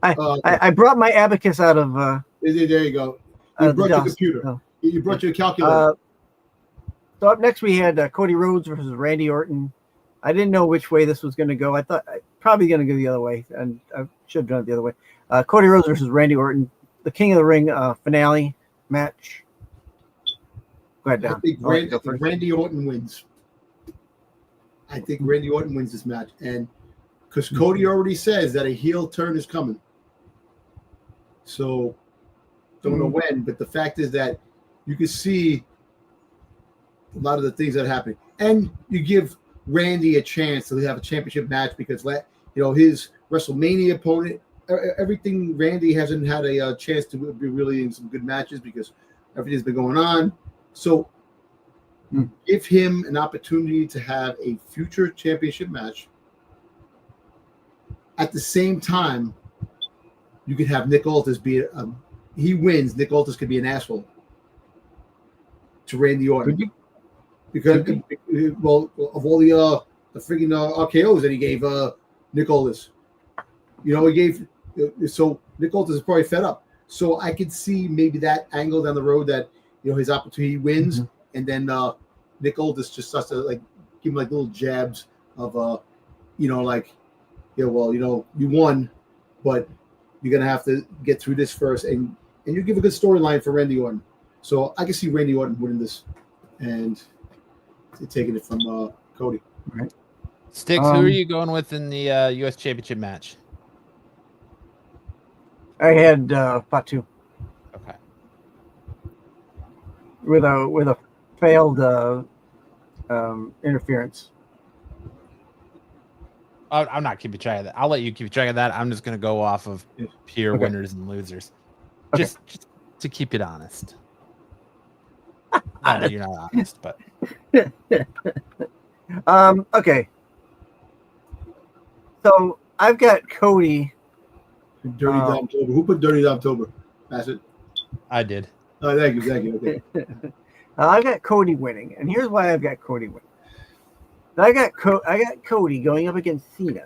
I brought my abacus out of. There you go. You brought your computer. No. You brought your calculator. So up next we had Cody Rhodes versus Randy Orton. I didn't know which way this was going to go. I thought probably going to go the other way, and I should have done it the other way. Cody Rhodes versus Randy Orton, the King of the Ring finale match. Go ahead, Don. I think Randy Orton wins. I think Randy Orton wins this match, and because Cody already says that a heel turn is coming, so don't know when. But the fact is that you can see a lot of the things that are happening, and you give Randy a chance to have a championship match because his WrestleMania opponent, everything. Randy hasn't had a chance to be really in some good matches because everything's been going on. So give him an opportunity to have a future championship match. At the same time, you could have Nick Aldis be he wins. Nick Aldis could be an asshole to Randy Orton because of all the freaking RKOs that he gave Nick Aldis. He gave so Nick Aldis is probably fed up. So I could see maybe that angle down the road that his opportunity wins, and then Nick Aldis just starts to give him little jabs of you won, but you're gonna have to get through this first, and you give a good storyline for Randy Orton. So I can see Randy Orton winning this and taking it from Cody. All right. Sticks, who are you going with in the U.S. Championship match? I had Fatu. Okay. With a failed interference. I'm not keeping track of that. I'll let you keep track of that. I'm just going to go off of pure winners and losers, just to keep it honest. Not that you're not honest, but Okay. So I've got Cody. Dirty October. Who put Dirty October? That's it. I did. Oh, thank you. Okay. I've got Cody winning, and here's why I've got Cody winning. I got Cody going up against Cena.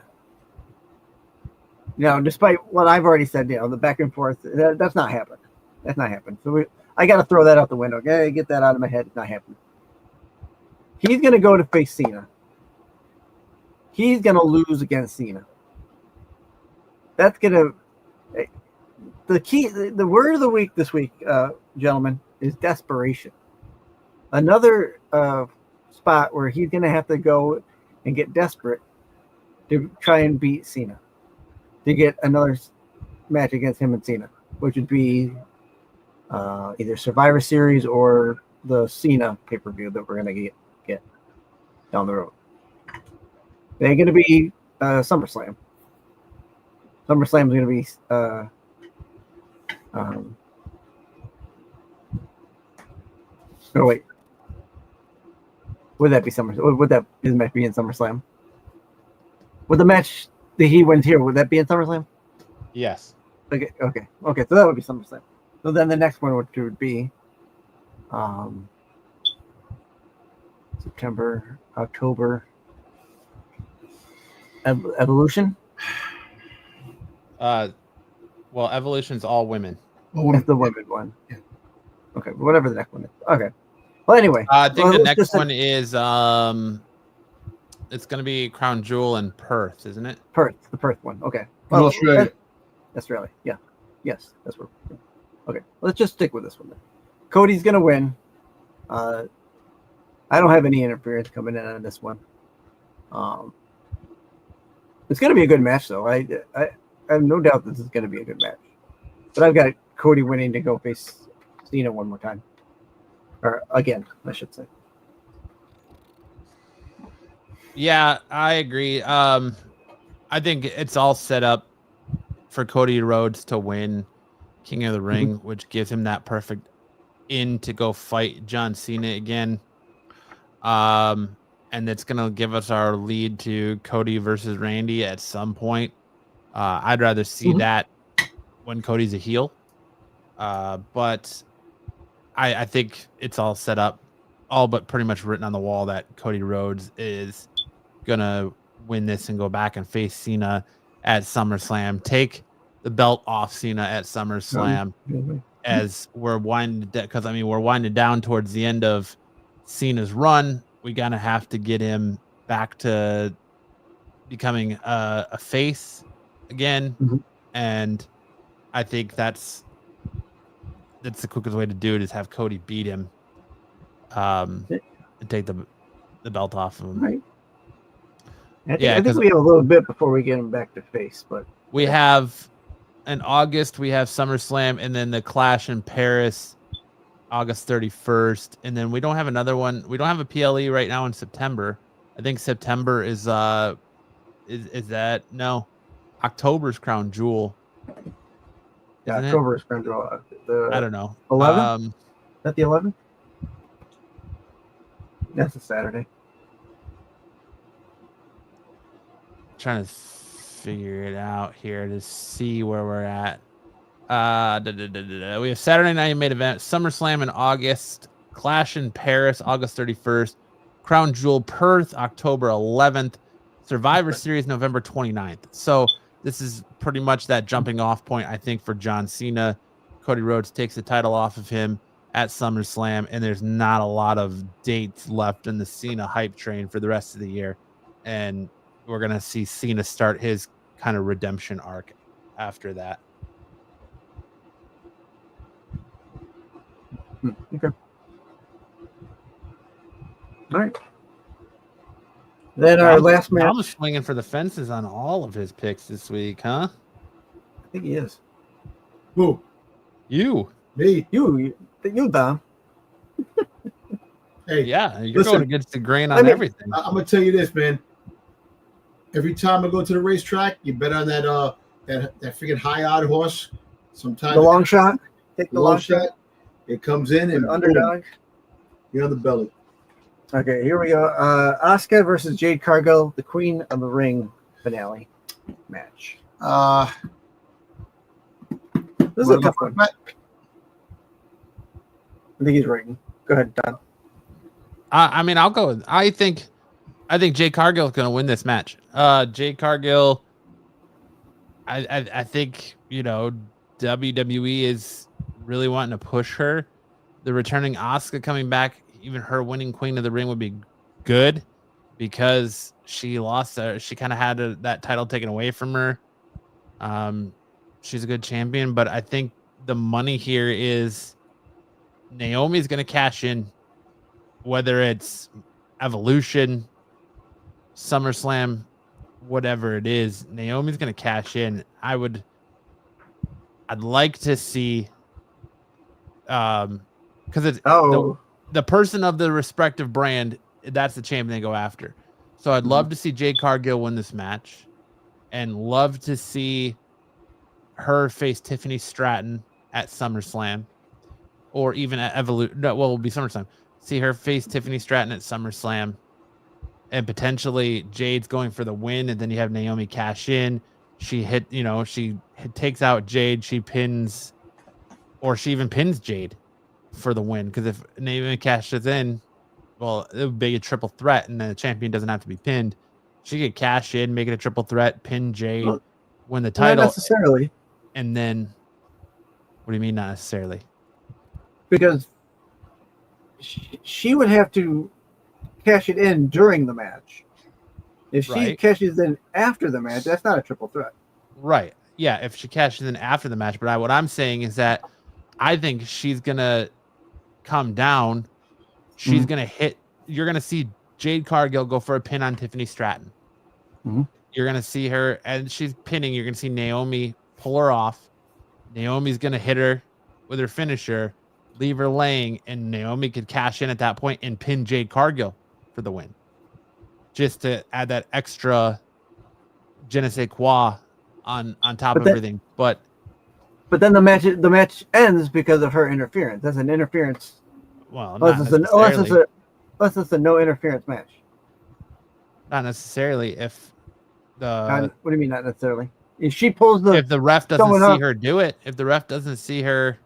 Now, despite what I've already said, the back and forth, that's not happening. That's not happening. So I got to throw that out the window. Okay, get that out of my head. It's not happening. He's going to go to face Cena. He's going to lose against Cena. That's going to the word of the week this week, gentlemen, is desperation. Another spot where he's going to have to go and get desperate to try and beat Cena, to get another match against him and Cena, which would be either Survivor Series or the Cena pay-per-view that we're going to get down the road. It ain't going to be SummerSlam. SummerSlam is going to be wait. Would that be SummerSlam? Would that his match be in SummerSlam? Would the match that he wins here, would that be in SummerSlam? Yes. Okay. So that would be SummerSlam. So then the next one would be September, October. Evolution? Well, Evolution's all women. That's the women one. Yeah. Okay, whatever the next one is. Okay. Well, anyway. I think the next one is it's going to be Crown Jewel in Perth, isn't it? Perth, the Perth one. Okay. Well, Australia. Australia. Yeah. Yes, that's where. Okay, let's just stick with this one then. Cody's going to win. I don't have any interference coming in on this one. It's going to be a good match, though. I have no doubt this is going to be a good match. But I've got Cody winning to go face Cena one more time. Or again, I should say. Yeah, I agree. I think it's all set up for Cody Rhodes to win King of the Ring, which gives him that perfect in to go fight John Cena again. And it's going to give us our lead to Cody versus Randy at some point. I'd rather see that when Cody's a heel. But I think it's all set up, all but pretty much written on the wall that Cody Rhodes is going to win this and go back and face Cena at SummerSlam. Take the belt off Cena at SummerSlam as we're winding down towards the end of Cena's run. We're going to have to get him back to becoming a face again. And I think that's the quickest way to do it, is have Cody beat him and take the belt off of him. Right. I think we have a little bit before we get him back to face, but we have in August, we have SummerSlam, and then the Clash in Paris, August 31st, and then we don't have another one. We don't have a PLE right now in September. I think September is that no, October's Crown Jewel. Yeah, October's Crown Jewel. I don't know. 11? Is that the 11th? That's a Saturday. Trying to figure it out here to see where we're at. We have Saturday Night Main Event, SummerSlam in August, Clash in Paris, August 31st, Crown Jewel Perth, October 11th, Survivor Series, November 29th. So this is pretty much that jumping off point, I think, for John Cena. Cody Rhodes takes the title off of him at SummerSlam, and there's not a lot of dates left in the Cena hype train for the rest of the year. And we're going to see Cena start his kind of redemption arc after that. Okay. All right. Then our last match. I was swinging for the fences on all of his picks this week, huh? I think he is. Who? You. Me. You, Dom. Hey. Yeah, you're listen, going against the grain on everything. I'm gonna tell you this, man. Every time I go to the racetrack, you bet on that freaking high odd horse. Sometimes the long shot. Take the long shot. It comes in and underdog. You're on the belly. Okay, here we go. Asuka versus Jade Cargill, the Queen of the Ring finale match. This is a tough one. I think he's writing. Go ahead, Don. I mean, I'll go. I think Jade Cargill is going to win this match. Jade Cargill. I think WWE is really wanting to push her. The returning Asuka coming back, even her winning Queen of the Ring would be good because she lost. She kind of had that title taken away from her. She's a good champion, but I think the money here is Naomi's going to cash in, whether it's Evolution, SummerSlam, whatever it is. Naomi's going to cash in. I'd like to see, because it's the person of the respective brand, that's the champion they go after. So I'd love to see Jade Cargill win this match, and love to see her face Tiffany Stratton at SummerSlam, or even at Evolution. No, well, it'll be SummerSlam. See her face Tiffany Stratton at SummerSlam, and potentially Jade's going for the win, and then you have Naomi cash in. She takes out Jade, she pins, or she even pins Jade for the win. Because if Naomi cashes in, well, it would be a triple threat, and then the champion doesn't have to be pinned. She could cash in, make it a triple threat, pin Jade, win the title. Not necessarily. And then, what do you mean not necessarily? Because she would have to cash it in during the match. If she cashes in after the match, that's not a triple threat. Right. Yeah, if she cashes in after the match. But what I'm saying is that I think she's going to come down. She's going to hit. You're going to see Jade Cargill go for a pin on Tiffany Stratton. Mm-hmm. You're going to see her, and she's pinning. You're going to see Naomi pull her off. Naomi's going to hit her with her finisher, leave her laying, and Naomi could cash in at that point and pin Jade Cargill for the win. Just to add that extra je ne sais quoi on top of everything. But then the match ends because of her interference. That's an interference. Well, unless it's a no interference match. Not necessarily. If what do you mean not necessarily? If she pulls if the ref doesn't see her do it, if the ref doesn't see her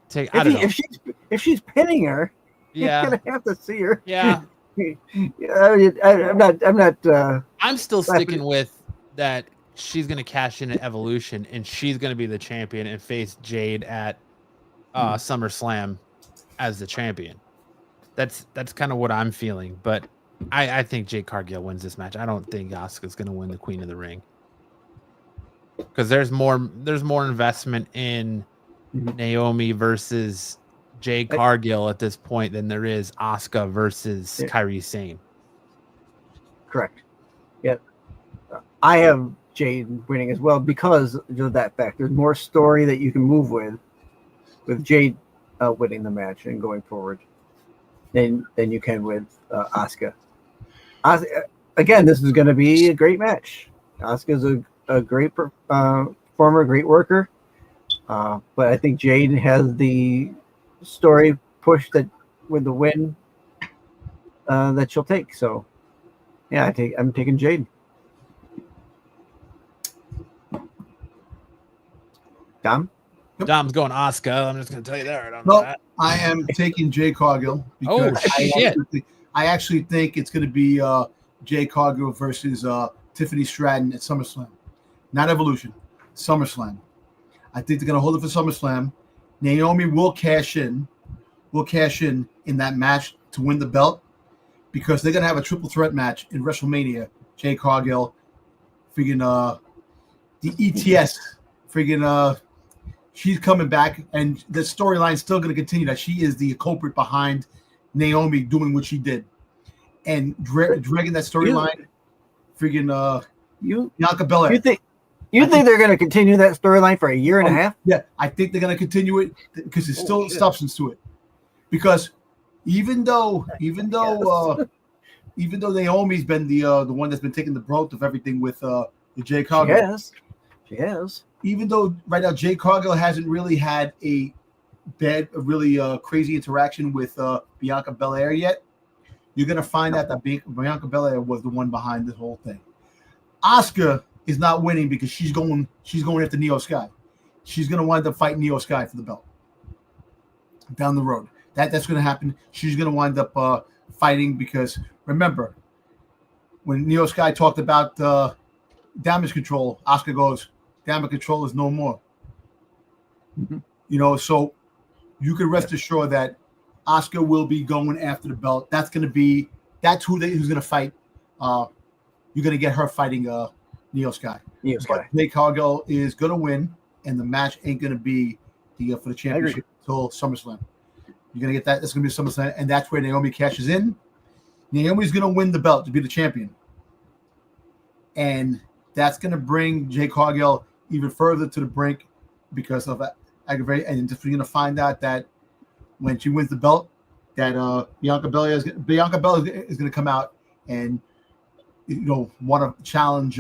take, I don't know. If she's pinning her, yeah, you're gonna have to see her. Yeah. I'm not. I'm still sticking with that. She's gonna cash in at Evolution, and she's gonna be the champion and face Jade at SummerSlam as the champion. That's kind of what I'm feeling, but I think Jade Cargill wins this match. I don't think Asuka's going to win the Queen of the Ring because there's more investment in Naomi versus Jade Cargill at this point than there is Asuka versus Kairi Sane. Correct. Yeah, I have Jade winning as well because of that fact. There's more story that you can move with Jade winning the match and going forward than you can with Asuka. Again, this is going to be a great match. Asuka's a great performer, great worker, but I think Jade has the story push that with the win that she'll take. So, yeah, I'm taking Jade. Dom? Yep. Dom's going Asuka. I'm just going to tell you that. I am taking Jade Cargill because I actually think it's going to be Jade Cargill versus Tiffany Stratton at SummerSlam. Not Evolution, SummerSlam. I think they're going to hold it for SummerSlam. Naomi will cash in that match to win the belt because they're going to have a triple threat match in WrestleMania. Jade Cargill, friggin' the ETS, friggin' she's coming back, and the storyline's still going to continue that she is the culprit behind Naomi doing what she did, and dragging that storyline, friggin' Bianca Belair. You think they're going to continue that storyline for a year and a half? Yeah, I think they're going to continue it because there's still substance to it. Because even though Naomi's been the one that's been taking the brunt of everything with the Jade Cargill. She has. Even though right now Jade Cargill hasn't really had a crazy interaction with Bianca Belair yet, you're gonna find out that Bianca Belair was the one behind this whole thing. Asuka is not winning because she's going after Io Sky. She's gonna wind up fighting Io Sky for the belt down the road. That's gonna happen. She's gonna wind up fighting because remember when Io Sky talked about damage control, Asuka goes, "Damage control is no more." Mm-hmm. So you can rest assured that Asuka will be going after the belt. That's who's gonna fight. You're gonna get her fighting Io Sky. But Jade Cargill is gonna win, and the match ain't gonna be for the championship until SummerSlam. You're gonna get that. That's gonna be SummerSlam, and that's where Naomi cashes in. Naomi's gonna win the belt to be the champion, and that's gonna bring Jade Cargill even further to the brink because of aggravation. And just you're gonna find out that when she wins the belt, that Bianca Belair is gonna come out and want to challenge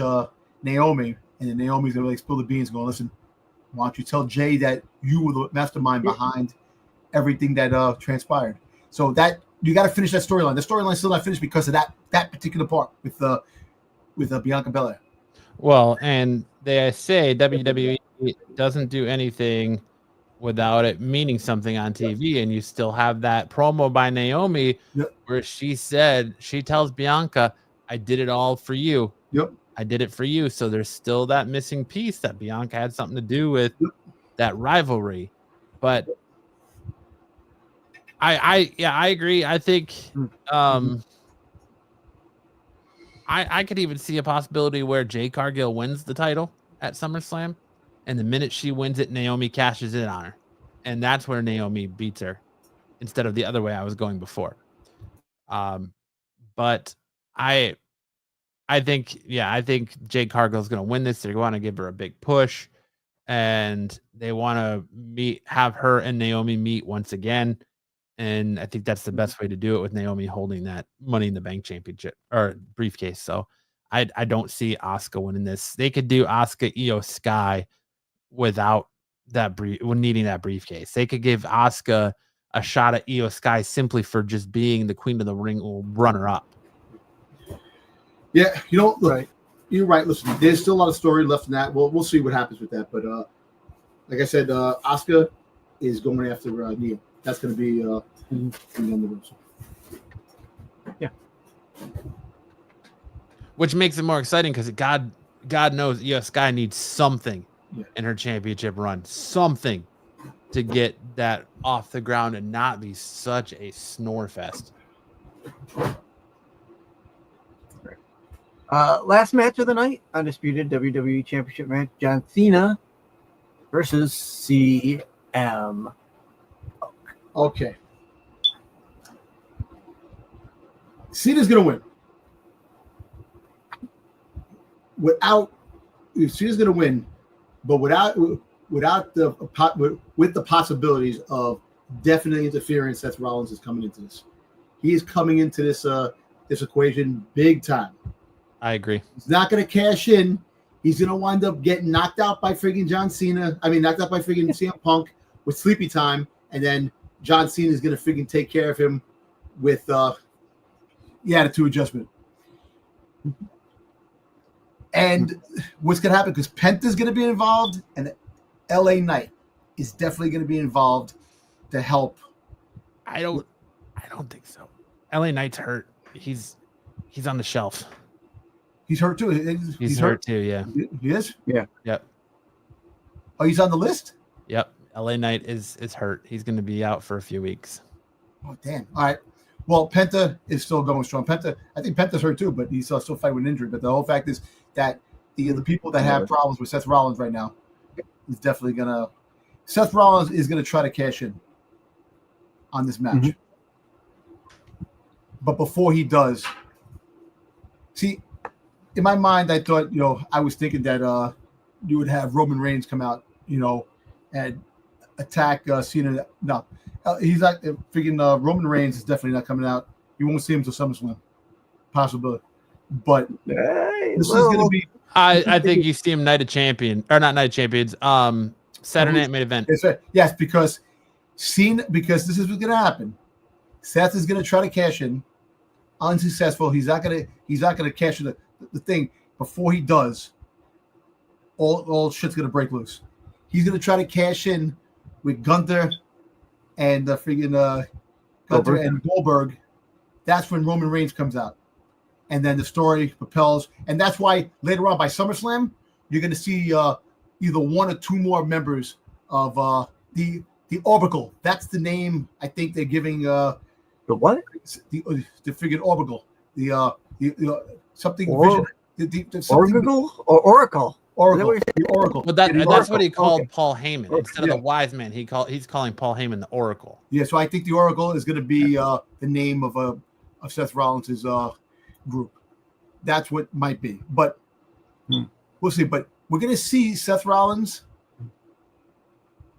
Naomi, and then Naomi's gonna really spill the beans, going, "Listen, why don't you tell Jay that you were the mastermind behind everything that transpired?" So that you got to finish that storyline. The storyline's still not finished because of that particular part with Bianca Belair. Well, and they say WWE doesn't do anything without it meaning something on TV, and you still have that promo by Naomi where she tells Bianca, "I did it all for you. Yep. I did it for you." So there's still that missing piece that Bianca had something to do with that rivalry. But I agree. I think I could even see a possibility where Jade Cargill wins the title at SummerSlam, and the minute she wins it, Naomi cashes in on her, and that's where Naomi beats her instead of the other way I was going before. But I think Jade Cargill is going to win this. They want to give her a big push, and they want to have her and Naomi meet once again. And I think that's the best way to do it, with Naomi holding that Money in the Bank championship or briefcase. So I don't see Asuka winning this. They could do Asuka Io Sky without needing that briefcase. They could give Asuka a shot at Io Sky simply for just being the Queen of the Ring runner up. Yeah, look, you're right. Listen, there's still a lot of story left in that. We'll see what happens with that. But like I said, Asuka is going after Nia. That's going to be on the road. Yeah. Which makes it more exciting because God knows Io Sky needs something in her championship run, something to get that off the ground and not be such a snore fest. Last match of the night, Undisputed WWE Championship match, John Cena versus CM. Okay. Cena's going to win. Cena's going to win, but with the possibilities of definite interference, Seth Rollins is coming into this. He is coming into this equation big time. I agree. He's not going to cash in. He's going to wind up getting knocked out by friggin' John Cena. Knocked out by friggin' CM Punk with sleepy time, and then John Cena is going to friggin' take care of him with the attitude adjustment. And what's going to happen? Because Penta's going to be involved, and LA Knight is definitely going to be involved to help. I don't think so. LA Knight's hurt. He's on the shelf. He's hurt too. He's hurt too. Yeah. He is. Yeah. Yep. Oh, he's on the list. Yep. LA Knight is hurt. He's going to be out for a few weeks. Oh, damn. All right. Well, Penta is still going strong. I think Penta's hurt too, but he's still fighting with an injury. But the whole fact is that the people that have problems with Seth Rollins right now is definitely gonna. Seth Rollins is gonna try to cash in on this match. Mm-hmm. But before he does, see, in my mind, I thought, I was thinking that you would have Roman Reigns come out, and attack Cena. No, he's not freaking. Roman Reigns is definitely not coming out. You won't see him until SummerSlam, possibility. But this is going to be. I think you see him Night of Champions, or not Night of Champions. Saturday Night Main Event. Yes, because Cena, because this is what's going to happen. Seth is going to try to cash in. Unsuccessful. He's not going to cash in the thing. Before he does, all shit's going to break loose. He's going to try to cash in with Gunther and Gunther and Goldberg. That's when Roman Reigns comes out. And then the story propels. And that's why later on by SummerSlam, you're going to see either one or two more members of the Orbital. That's the name I think they're giving the what? The figured Orbital. The something Or- vision. Something, Orbital or Oracle? Oracle. The Oracle. But that's Oracle. what he called Okay. Paul Heyman. Instead of the wise man, he's calling Paul Heyman the Oracle. Yeah, so I think the Oracle is going to be the name of Seth Rollins' group. That's what might be, but we'll see. But we're going to see Seth Rollins,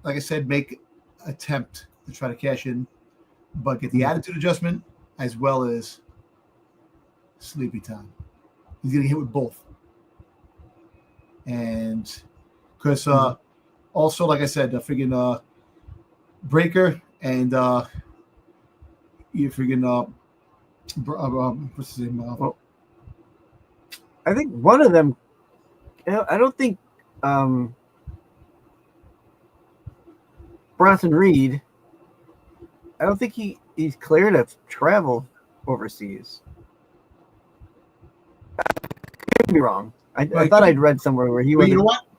like I said, make attempt to try to cash in, but get the attitude adjustment as well as sleepy time. He's going to hit with both, and because also, like I said, freaking Breaker and you freaking what's his name? I think one of them. I don't think Bronson Reed. I don't think he's cleared to travel overseas. I could be wrong. I thought I'd read somewhere where he was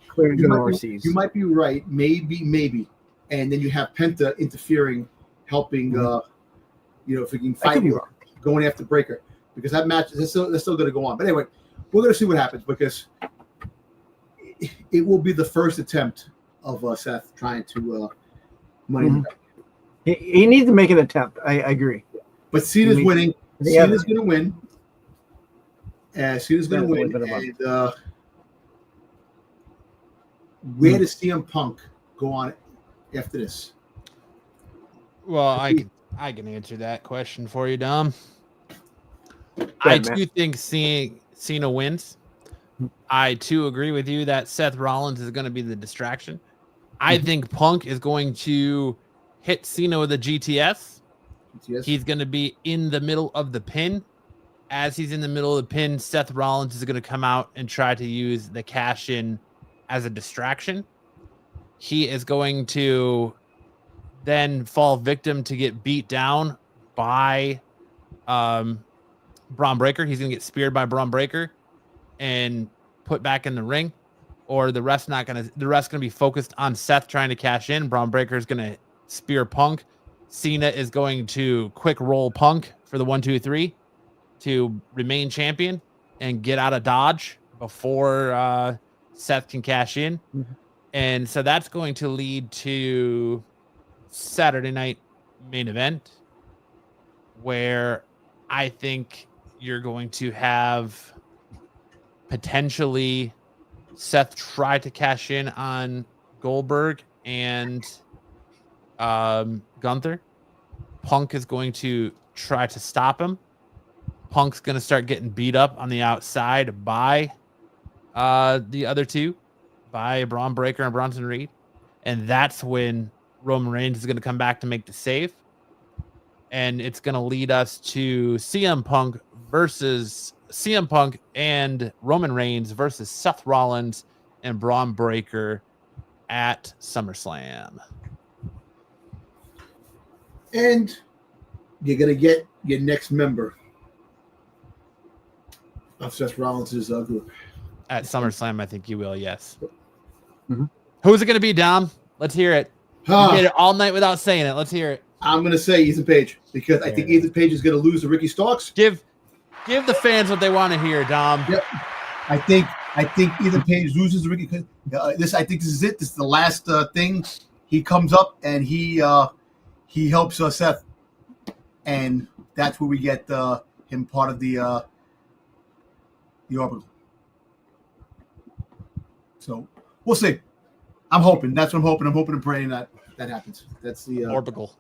cleared to go overseas. You might be right. Maybe. And then you have Penta interfering, helping, if we can fight, going after Breaker. Because that match is still going to go on. But anyway, we're going to see what happens because it will be the first attempt of Seth trying to money in the bank. He needs to make an attempt. I agree. But Cena's winning. Cena's going to win. Cena's going to win. And where does CM Punk go on after this? Well, I can answer that question for you, Dom. I do think Cena wins. I too agree with you that Seth Rollins is going to be the distraction. I think Punk is going to hit Cena with a GTS. He's going to be in the middle of the pin. As he's in the middle of the pin, Seth Rollins is going to come out and try to use the cash in as a distraction. He is going to then fall victim to get beat down by Braun Breaker. He's going to get speared by Braun Breaker and put back in the ring, or the rest going to be focused on Seth trying to cash in. Braun Breaker is going to spear Punk. Cena is going to quick roll Punk for the 1-2-3 to remain champion and get out of Dodge before Seth can cash in. And so that's going to lead to Saturday night main event, where I think you're going to have potentially Seth try to cash in on Goldberg and Gunther. Punk is going to try to stop him. Punk's going to start getting beat up on the outside by the other two, by Braun Breaker and Bronson Reed. And that's when Roman Reigns is going to come back to make the save. And it's going to lead us to CM Punk and Roman Reigns versus Seth Rollins and Braun Breaker at SummerSlam. And you're going to get your next member of Seth Rollins' group. At SummerSlam, I think you will, yes. Mm-hmm. Who's it going to be, Dom? Let's hear it. You did it all night without saying it. Let's hear it. I'm going to say Ethan Page because I think Ethan Page is going to lose to Ricky Starks. Give the fans what they want to hear, Dom. Yep. I think Ethan Page loses to Ricky. I think this is it. This is the last thing. He comes up and he helps Seth, and that's where we get him part of the Orbital. So we'll see. I'm hoping. That's what I'm hoping. I'm hoping and praying that happens. That's the Orbital.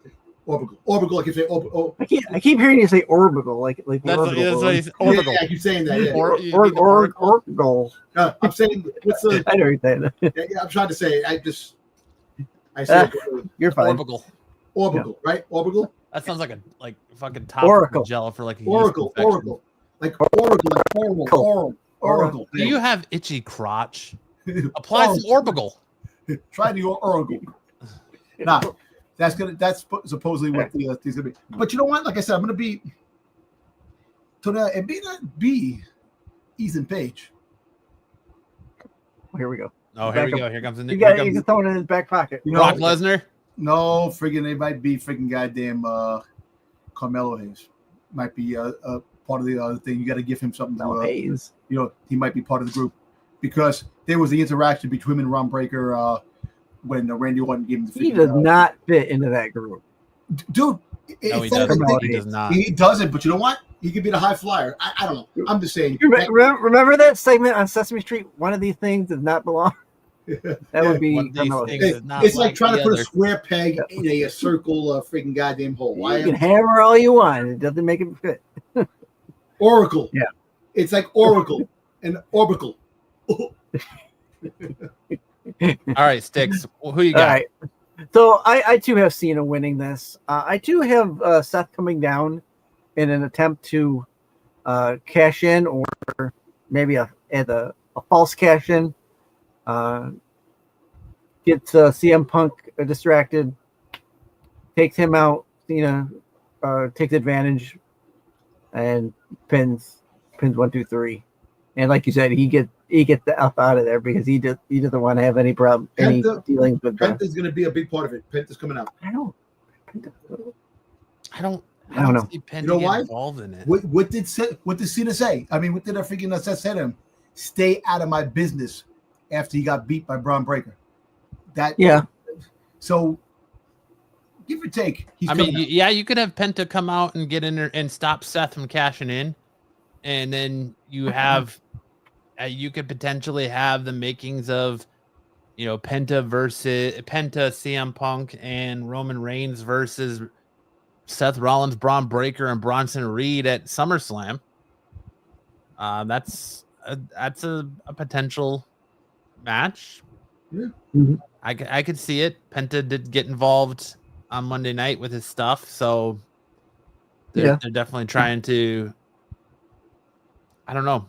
Orbital. I can say orbital. I keep hearing you say orbital, like That's orbital. what he's orbital. Yeah, I keep saying that. Yeah. Orbital. I'm saying what's the? I know what you're saying. Yeah, I'm trying to say. I say You're fine. Orbital. Orbital, right? Orbital. That sounds like a fucking top Oracle. gel for like a Oracle. yeast infection. Like Oracle. Do you have itchy crotch? Apply some Orbital. Try the Oracle. Nah, that's supposedly what the thing's gonna be. But you know what? Like I said, I'm gonna be. It may not be Ethan Page. Here we go. Oh, here we go. Here comes the new. You can throw it in his back pocket. Brock Lesnar. No, friggin' it might be friggin' goddamn Carmelo Hayes. Might be a part of the other thing. You got to give him something. Hayes. He might be part of the group because there was the interaction between him and Ron Breaker when Randy Orton gave him the. He does not fit into that group, dude. No, he doesn't. He does not. He doesn't. But you know what? He could be the high flyer. I don't know. I'm just saying. Remember that segment on Sesame Street? One of these things does not belong. That would be. It's like trying to put a square peg in a circle, freaking goddamn hole. You can hammer all you want; it doesn't make it fit. Oracle. Yeah, it's like Oracle and Orbital. All right, Sticks. Who you got? All right. So I too have Cena winning this. I too have Seth coming down in an attempt to cash in, or maybe a false cash in. Gets CM Punk distracted, takes him out. Cena takes advantage and pins 1, 2, 3. And like you said, he gets the F out of there because he doesn't want to have any problem, any dealings with that. Penta's going to be a big part of it. Penta's coming out. I don't know. See Penta get involved in it. What did Cena say? I mean, what did I freaking Seth say to him? Stay out of my business after he got beat by Braun Breaker. So give or take. You could have Penta come out and get in there and stop Seth from cashing in, and then you have you could potentially have the makings of Penta, CM Punk, and Roman Reigns versus Seth Rollins, Braun Breaker, and Bronson Reed at SummerSlam. That's a potential match. Yeah. Mm-hmm. I could see it. Penta did get involved on Monday night with his stuff, so they're definitely trying to. I don't know.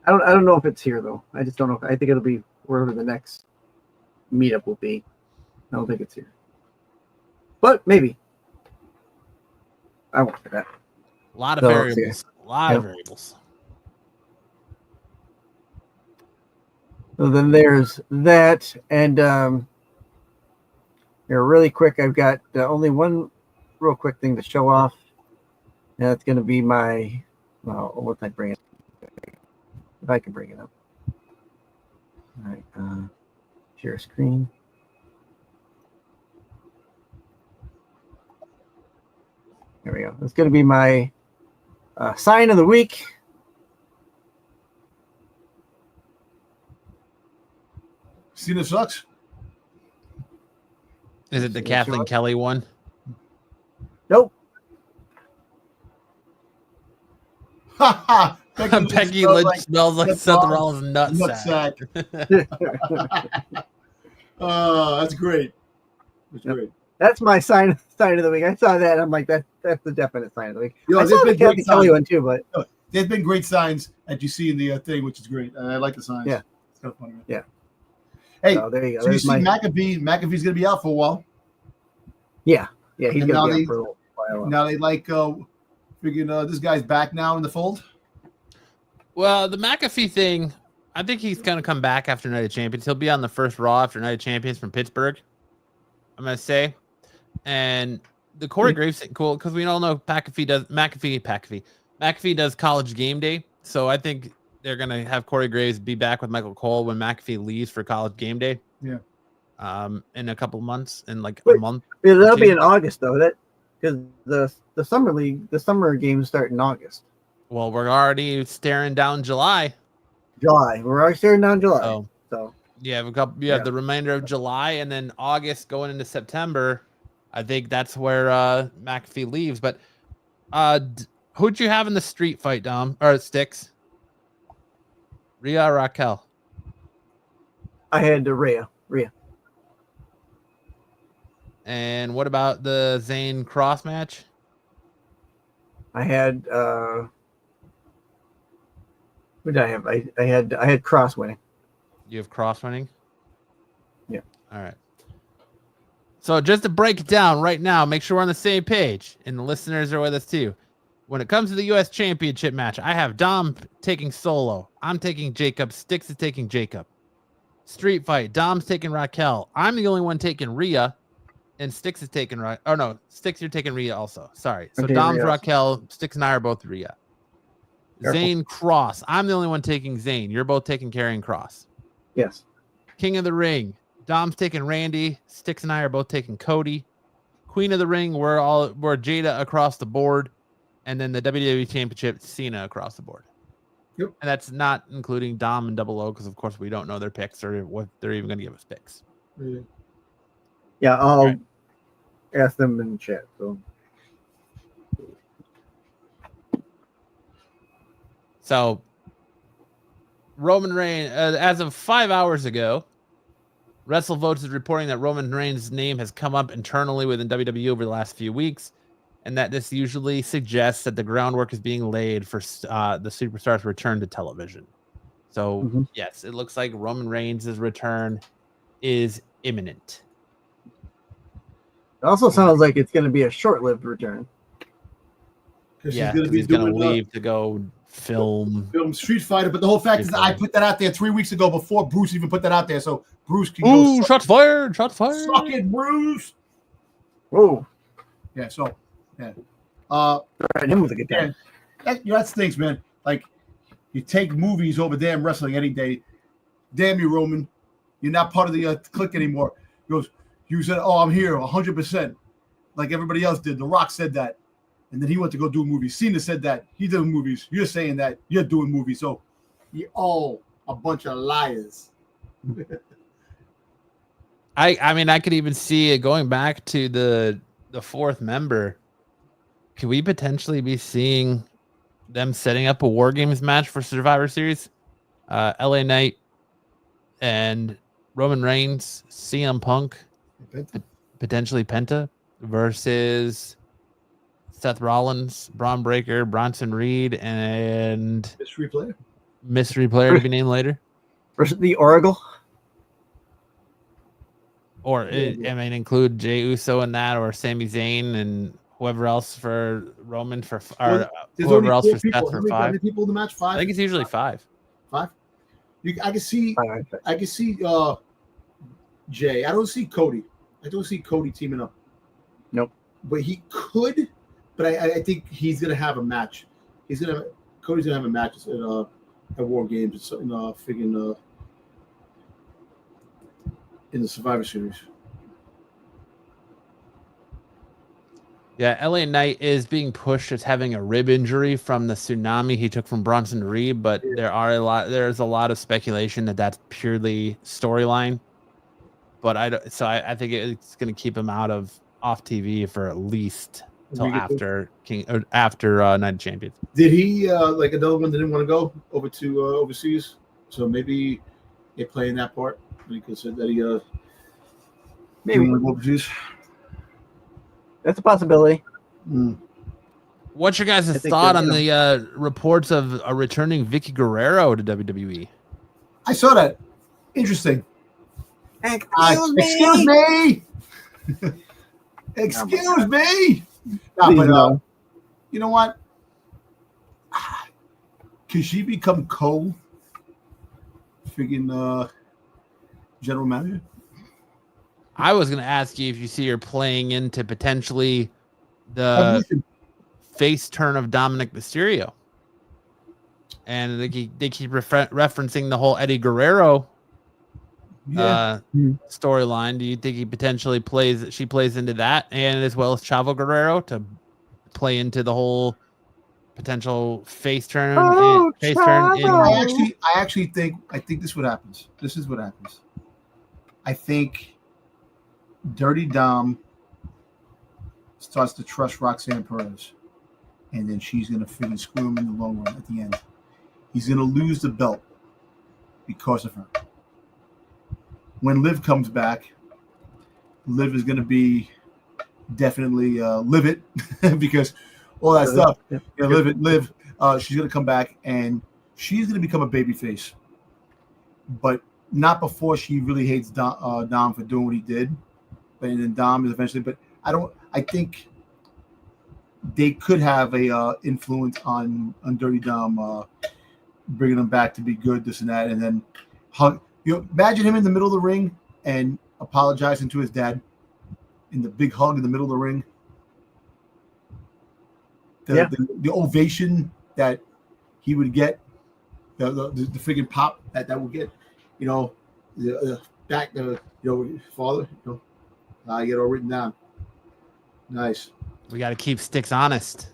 I don't know if it's here though. I just don't know. I think it'll be wherever the next meetup will be. I don't think it's here, but maybe. I won't say that. A lot of variables. A lot of variables. So then there's that, and here really quick, I've got only one real quick thing to show off, and that's going to be my. Well, what I bring it? If I can bring it up. All right, share screen. There we go. It's going to be my sign of the week. Cena sucks. Is it the Kathleen Kelly one? Nope. Becky Lynch smells like Seth Rollins' nutsack. Oh, that's great. That's great. That's my sign of the week. I saw that, and I'm like, that's the definite sign of the week. I saw the Kathy Kelly one too, but there's been great signs that you see in the thing, which is great. I like the signs. Yeah, it's kind of funny. Yeah. Hey, there you go. So you see McAfee. McAfee's going to be out for a while. Yeah, he's going to be out for a while. Now they figuring this guy's back now in the fold. Well, the McAfee thing, I think he's going to come back after Night of Champions. He'll be on the first Raw after Night of Champions from Pittsburgh, I'm going to say. And the Corey Graves thing, cool, because we all know McAfee does College Game Day. So I think they're going to have Corey Graves be back with Michael Cole when McAfee leaves for College Game Day. Yeah. In a couple months, in like a month. That'll be in August though. Because the summer league, the summer games start in August. Well, we're already staring down July. We're already staring down July. So you have the remainder of July, and then August going into September. I think that's where McAfee leaves. But who'd you have in the street fight, Dom or Sticks? Rhea or Raquel? I had Rhea. And what about the Zayn Cross match? I had what did I have? I had Cross winning. You have Cross winning? Yeah. All right. So just to break it down right now, make sure we're on the same page, and the listeners are with us too. When it comes to the U.S. Championship match, I have Dom taking Solo. I'm taking Jacob. Styx is taking Jacob. Street fight. Dom's taking Raquel. I'm the only one taking Rhea, and Styx is taking Oh no, Styx, you're taking Rhea also. Sorry. So Dom's Rhea Raquel. Styx and I are both Rhea. Careful. Zayn Cross. I'm the only one taking Zayn. You're both taking Karrion Kross. Yes. King of the Ring. Dom's taking Randy. Styx and I are both taking Cody. Queen of the Ring, we're Jada across the board. And then the WWE Championship, Cena across the board. Yep. And that's not including Dom and Double O, because of course we don't know their picks or what they're even going to give us picks. Yeah, I'll ask them in the chat. So Roman Reigns, as of 5 hours ago, WrestleVotes is reporting that Roman Reigns' name has come up internally within WWE over the last few weeks, and that this usually suggests that the groundwork is being laid for the superstar's return to television. So, yes, it looks like Roman Reigns' return is imminent. It also sounds like it's going to be a short-lived return. Yeah, he's going to leave to go film Street Fighter. But the whole fact is that I put that out there 3 weeks ago before Bruce even put that out there. So Bruce can go. Shots fired! Shots fired! Suck it, Bruce! Whoa. Yeah, so, yeah. Him with a good time. That stinks, man. Like, you take movies over damn wrestling any day. Damn you, Roman. You're not part of the clique anymore. He goes, you said, I'm here 100%. Like everybody else did. The Rock said that. And then he went to go do movies. Cena said that. He did movies. You're saying that. You're doing movies. So you're all a bunch of liars. I mean, I could even see it going back to the fourth member. Could we potentially be seeing them setting up a War Games match for Survivor Series? LA Knight and Roman Reigns, CM Punk, potentially Penta versus Seth Rollins, Braun Breaker, Bronson Reed, and mystery player to be named later. Versus the Oracle. Or include Jey Uso in that, or Sami Zayn and whoever else for Roman whoever else for Seth for 5. How many people in the match? 5. I think it's usually 5. 5. I can see Jay. I don't see Cody. I don't see Cody teaming up. Nope. But he could. But I think he's gonna have a match. Cody's gonna have a match at War Games in the Survivor Series. Yeah, LA Knight is being pushed as having a rib injury from the tsunami he took from Bronson Reed, but there's a lot of speculation that that's purely storyline. But I think it's going to keep him off TV for at least till after Night of Champions. Did he like another one didn't want to go over to overseas? So maybe they play in that part because said that he maybe overseas. That's a possibility. What's your guys' thought on the reports of a returning Vicky Guerrero to WWE? I saw that. Interesting. Excuse me. Excuse me. No, but you know what? Can she become freaking general manager? I was going to ask you if you see her playing into potentially the face turn of Dominic Mysterio. And they keep referencing the whole Eddie Guerrero storyline. Do you think he potentially plays into that, and as well as Chavo Guerrero to play into the whole potential face turn? I actually think this is what happens. This is what happens. I think Dirty Dom starts to trust Roxanne Perez, and then she's going to freaking screw him in the long run at the end. He's going to lose the belt because of her. When Liv comes back, Liv is going to be definitely livid because all that stuff. Liv, she's going to come back and she's going to become a babyface, but not before she really hates Dom for doing what he did. But then Dom is eventually. But I think they could have a influence on Dirty Dom, bringing him back to be good, this and that, and then imagine him in the middle of the ring and apologizing to his dad in the big hug in the middle of the ring. The ovation that he would get, the freaking pop that would get, father, I get all written down. Nice. We got to keep Sticks honest.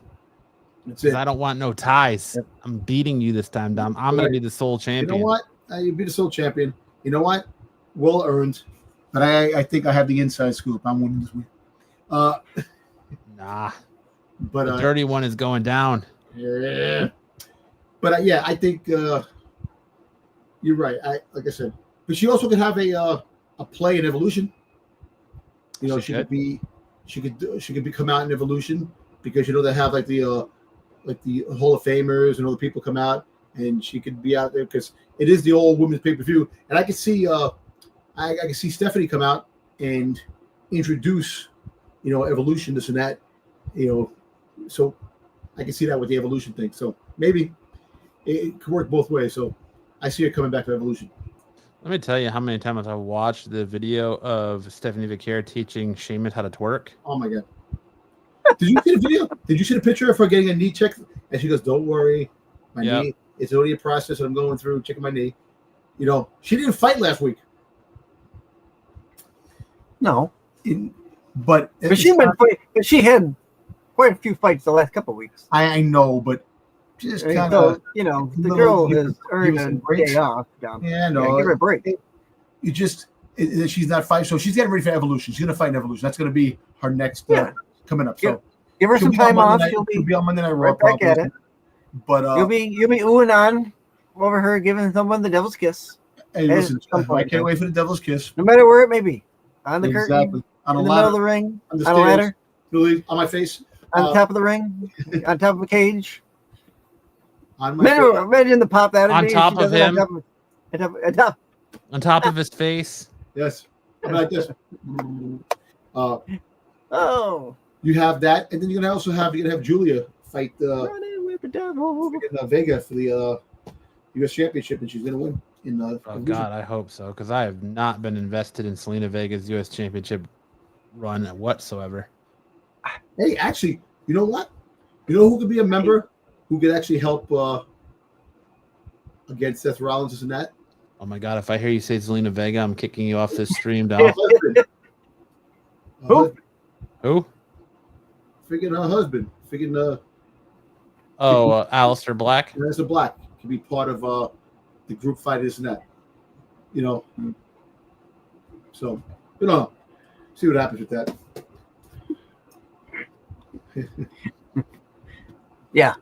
That's it. I don't want no ties. Yep. I'm beating you this time, Dom. I'm going to be the sole champion. You know what? You'll be the sole champion. You know what? Well earned. But I think I have the inside scoop. I'm winning this week. Nah. But the dirty one is going down. Yeah. But I think you're right. Like I said, but she also could have a play in Evolution. She could come out in Evolution because they have like the Hall of Famers and all the people come out, and she could be out there because it is the old women's pay-per-view, and I could see I can see Stephanie come out and introduce Evolution, this and that, so I can see that with the Evolution thing. So maybe it could work both ways. So I see her coming back to Evolution. Let me tell you how many times I watched the video of Stephanie Vicaire teaching Sheamus how to twerk. Oh my god! Did you see the video? Did you see the picture of her getting a knee check? And she goes, "Don't worry, my knee. It's only a process that I'm going through, checking my knee." She didn't fight last week. No, but she had quite a few fights the last couple of weeks. I know, but just kind of the girl has earned a day off. Yeah, no, give her a break. She's not fighting, so she's getting ready for Evolution. She's gonna fight in Evolution. That's gonna be her next coming up. So give her some time off. She'll be on Monday Night Raw. Right back at it. But you'll be oohing on over her giving someone the devil's kiss. Hey, listen, I can't wait for the devil's kiss. No matter where it may be, on the curtain, on in the middle of the ring, on a ladder, on my face, on the top of the ring, on top of a cage. Imagine the pop that on top of him, on top of his face. Yes, I'm like this. You have that, and then you're gonna have Julia fight Running with the devil in Vega for the U.S. Championship, and she's gonna win. God, I hope so, because I have not been invested in Selena Vega's U.S. Championship run whatsoever. Hey, actually, you know what? You know who could be a member who could actually help against Seth Rollins and that? Oh my God! If I hear you say Zelina Vega, I'm kicking you off this stream, Dom. Who? Freaking her husband. Freaking Aleister Black. Aleister Black can be part of the group fight, this and that. So see what happens with that.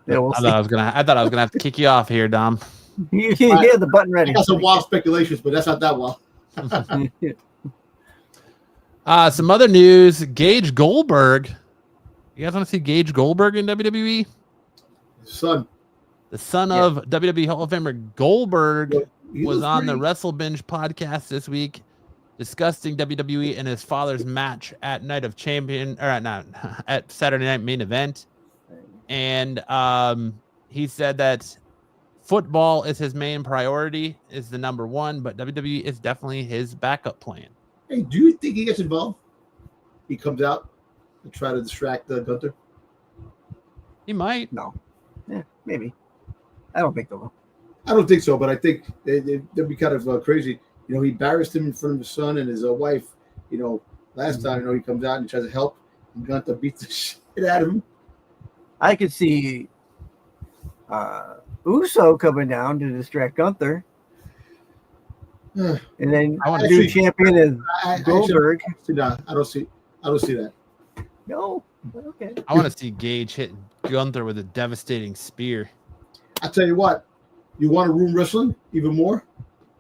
We'll I thought I was gonna have to kick you off here, Dom. You had the button ready. I got some wild speculations, but that's not that wild. Some other news. Gage Goldberg. You guys want to see Gage Goldberg in WWE? The son of WWE Hall of Famer Goldberg was on the Wrestle Binge podcast this week, discussing WWE and his father's match at Night of Champions, or at Saturday Night Main Event. And he said that football is his main priority, is the number one, but WWE is definitely his backup plan. Hey, do you think he gets involved? He comes out and try to distract Gunther? He might. No. Yeah, maybe. I don't think they will. I don't think so, but I think they'd be kind of crazy. He embarrassed him in front of his son and his wife. Last time, he comes out and tries to help, and Gunther beats the shit out of him. I could see Uso coming down to distract Gunther. And then new champion is Goldberg. I don't see that. No. Okay. I want to see Gage hit Gunther with a devastating spear. I tell you what, you want to ruin wrestling even more?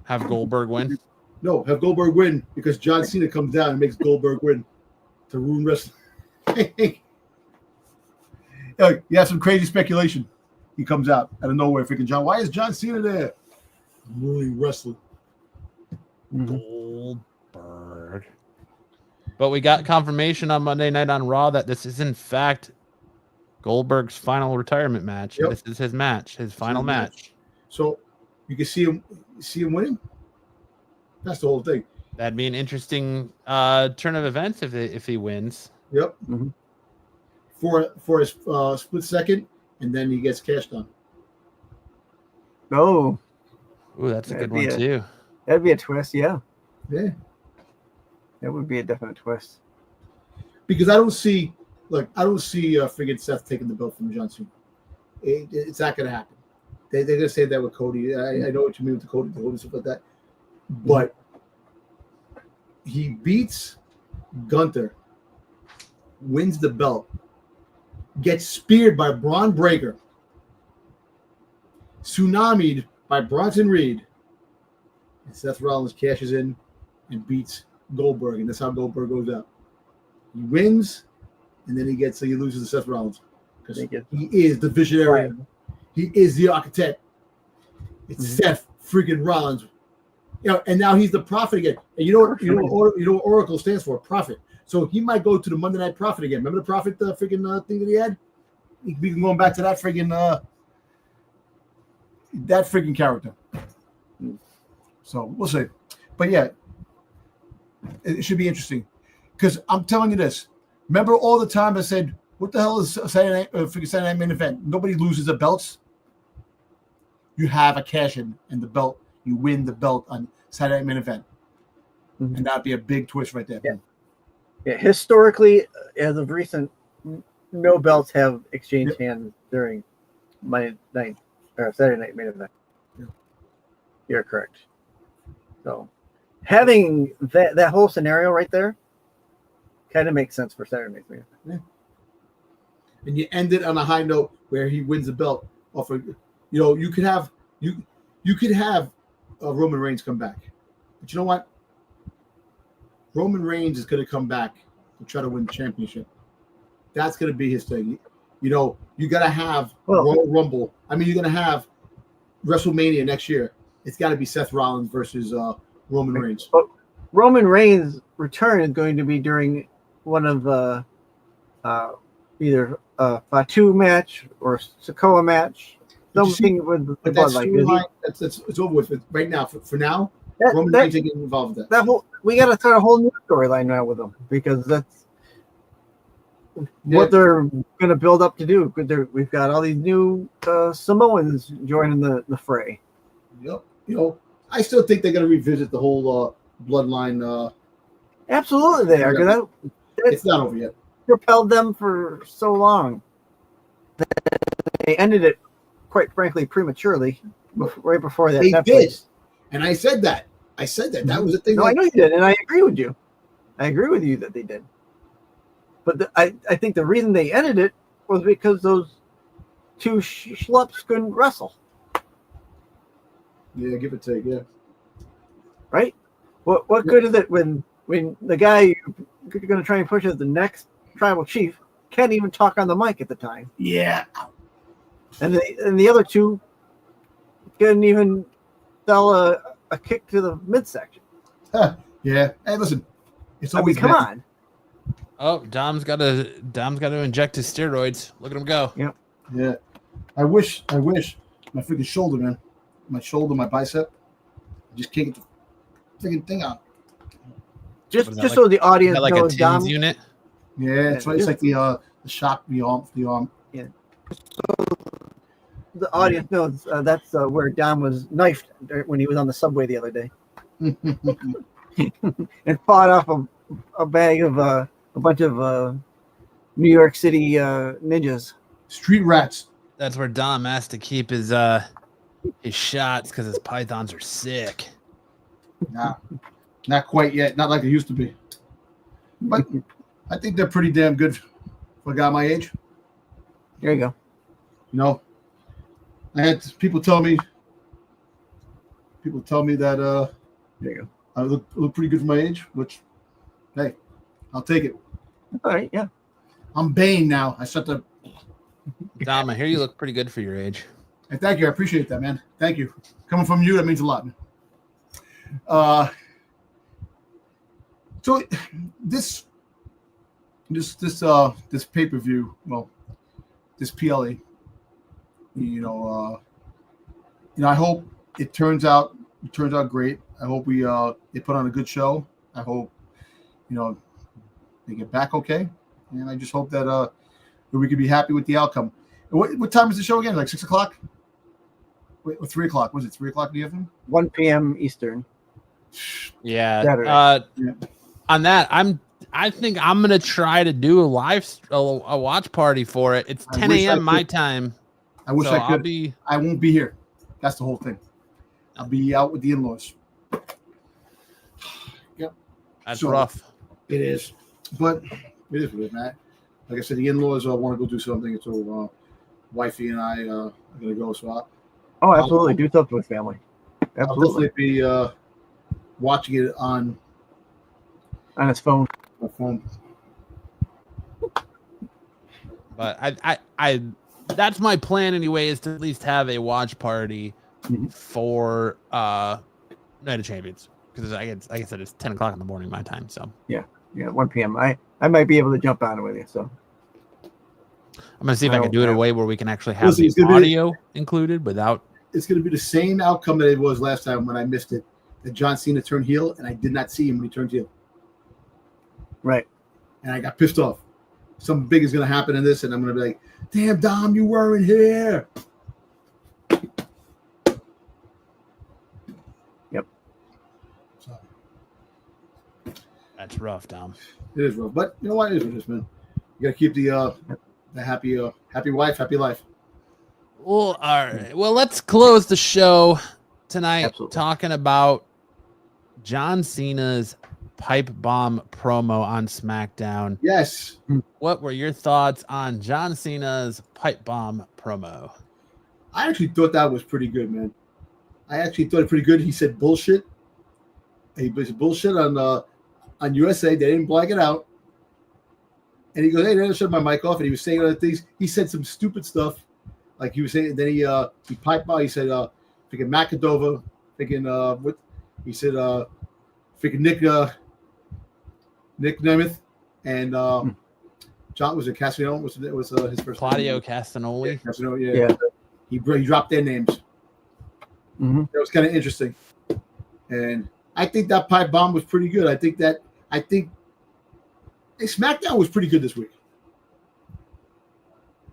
Have Goldberg win. No, have Goldberg win because John Cena comes down and makes Goldberg win to ruin wrestling. You have some crazy speculation. He comes out of nowhere, freaking John. Why is John Cena there? I'm ruining wrestling. Goldberg. But we got confirmation on Monday night on Raw that this is in fact Goldberg's final retirement match. Yep. This is his match, his final match. So you can see him winning. That's the whole thing. That'd be an interesting turn of events if he wins. Yep. Mm-hmm. For his split second, and then he gets cashed on. Oh, that's a good one too. That'd be a twist, yeah. Yeah, that would be a definite twist. Because I don't see friggin' Seth taking the belt from John Cena. It's not gonna happen. They're gonna say that with Cody. I know what you mean with the Cody and stuff like that, but he beats Gunther, wins the belt, gets speared by Braun Breaker, tsunami'd by Bronson Reed, and Seth Rollins cashes in and beats Goldberg, and that's how Goldberg goes out. He wins, and then he loses to Seth Rollins because he is the visionary. Right. He is the architect. It's Seth freaking Rollins, and now he's the prophet again. And you know what Oracle stands for? Prophet. So he might go to the Monday Night Prophet again. Remember the Prophet freaking thing that he had? We can go back to that freaking character. So we'll see. But yeah, it should be interesting because I'm telling you this. Remember all the time I said, "What the hell is Saturday Night main event? Nobody loses the belts. You have a cash-in and the belt. You win the belt on Saturday Night main event, and that'd be a big twist right there." Yeah. Yeah, historically, as of recent, no belts have exchanged hands during Saturday night main event. Yeah. You're correct. So, having that whole scenario right there kind of makes sense for Saturday night main event. Yeah. And you end it on a high note where he wins the belt. Off of, you could have Roman Reigns come back, but you know what? Roman Reigns is going to come back to try to win the championship. That's going to be his thing. You got to have Royal Rumble. I mean, you're going to have WrestleMania next year. It's got to be Seth Rollins versus Roman Reigns. But Roman Reigns' return is going to be during one of either a Fatu match or Sikoa match. Something with the bloodline. It's over with right now. For now, Roman Reigns ain't getting involved with that. We got to start a whole new storyline now with them because that's what they're going to build up to do. We've got all these new Samoans joining the fray. Yep. I still think they're going to revisit the whole bloodline. Absolutely, they are. Yeah. It's not over yet. Propelled them for so long. They ended it, quite frankly, prematurely. Right before that, they did, and I said that. That was the thing. No, I know you did, and I agree with you. I agree with you that they did. But I think the reason they ended it was because those two schlups couldn't wrestle. Yeah, give or take, yeah. Right? What good is it when the guy you're going to try and push as the next tribal chief can't even talk on the mic at the time? Yeah. And the other two couldn't even sell a kick to the midsection. Yeah. Hey, listen. It's always come on. Oh, Dom's got to inject his steroids. Look at him go. Yep. Yeah. I wish my freaking shoulder, man. My shoulder, my bicep. I just can't get the freaking thing out. Just so the audience like knows, a Dom. unit. Yeah, it's like the shock, the arm. Yeah. So the audience knows that's where Dom was knifed when he was on the subway the other day, and fought off a bag of a bunch of New York City ninjas, street rats. That's where Dom has to keep his shots because his pythons are sick. Nah, not quite yet. Not like it used to be. But I think they're pretty damn good for a guy my age. There you go. I had people tell me that there you go. I look pretty good for my age, which, hey, I'll take it. All right, yeah. I'm Bane now. I shut the. Dom, I hear you look pretty good for your age. Hey, thank you. I appreciate that, man. Thank you. Coming from you, that means a lot. So this pay-per-view, well, this PLE, I hope it turns out great. I hope they put on a good show. I hope they get back okay, and I just hope that we could be happy with the outcome. What time is the show again? Like 6 o'clock? Wait, or 3 o'clock? Was it 3 o'clock in the afternoon? 1 p.m. Eastern. Yeah. On that, I think I'm gonna try to do a watch party for it. It's 10 a.m. my time. I wish I could. I won't be here. That's the whole thing. I'll be out with the in-laws. Yep. That's rough. It is, but it is weird, Matt. Like I said, the in-laws want to go do something, so wifey and I are gonna go. So absolutely, do something with family. Absolutely, I'll definitely be watching it on his phone. My phone. But I that's my plan anyway, is to at least have a watch party for Night of Champions, because like I said, it's 10 o'clock in the morning my time. So yeah, 1 p.m. I might be able to jump on with you. So I'm gonna see if I can do it a way where we can actually have the audio included without. It's gonna be the same outcome that it was last time when I missed it. That John Cena turned heel, and I did not see him when he turned heel. Right. And I got pissed off. Something big is going to happen in this, and I'm going to be like, damn, Dom, you weren't here. Yep. So. That's rough, Dom. It is rough. But you know what? It is what it is, man. You got to keep the happy wife, happy life. Well, all right. Well, let's close the show tonight talking about John Cena's pipe bomb promo on SmackDown. Yes. What were your thoughts on John Cena's pipe bomb promo? I actually thought that was pretty good, man. I actually thought it pretty good. He said bullshit. He was bullshit on USA. They didn't black it out. And he goes, hey, they didn't shut my mic off. And he was saying other things. He said some stupid stuff. Like he was saying, then he piped by. He said, freaking Macadova, freaking what he said, freaking Nick Nemeth and John was it Castagnoli? Was his first Claudio name? Castagnoli? Yeah, Castagnoli, yeah. He dropped their names. Mm-hmm. That was kind of interesting, and I think that pipe bomb was pretty good. I think SmackDown was pretty good this week.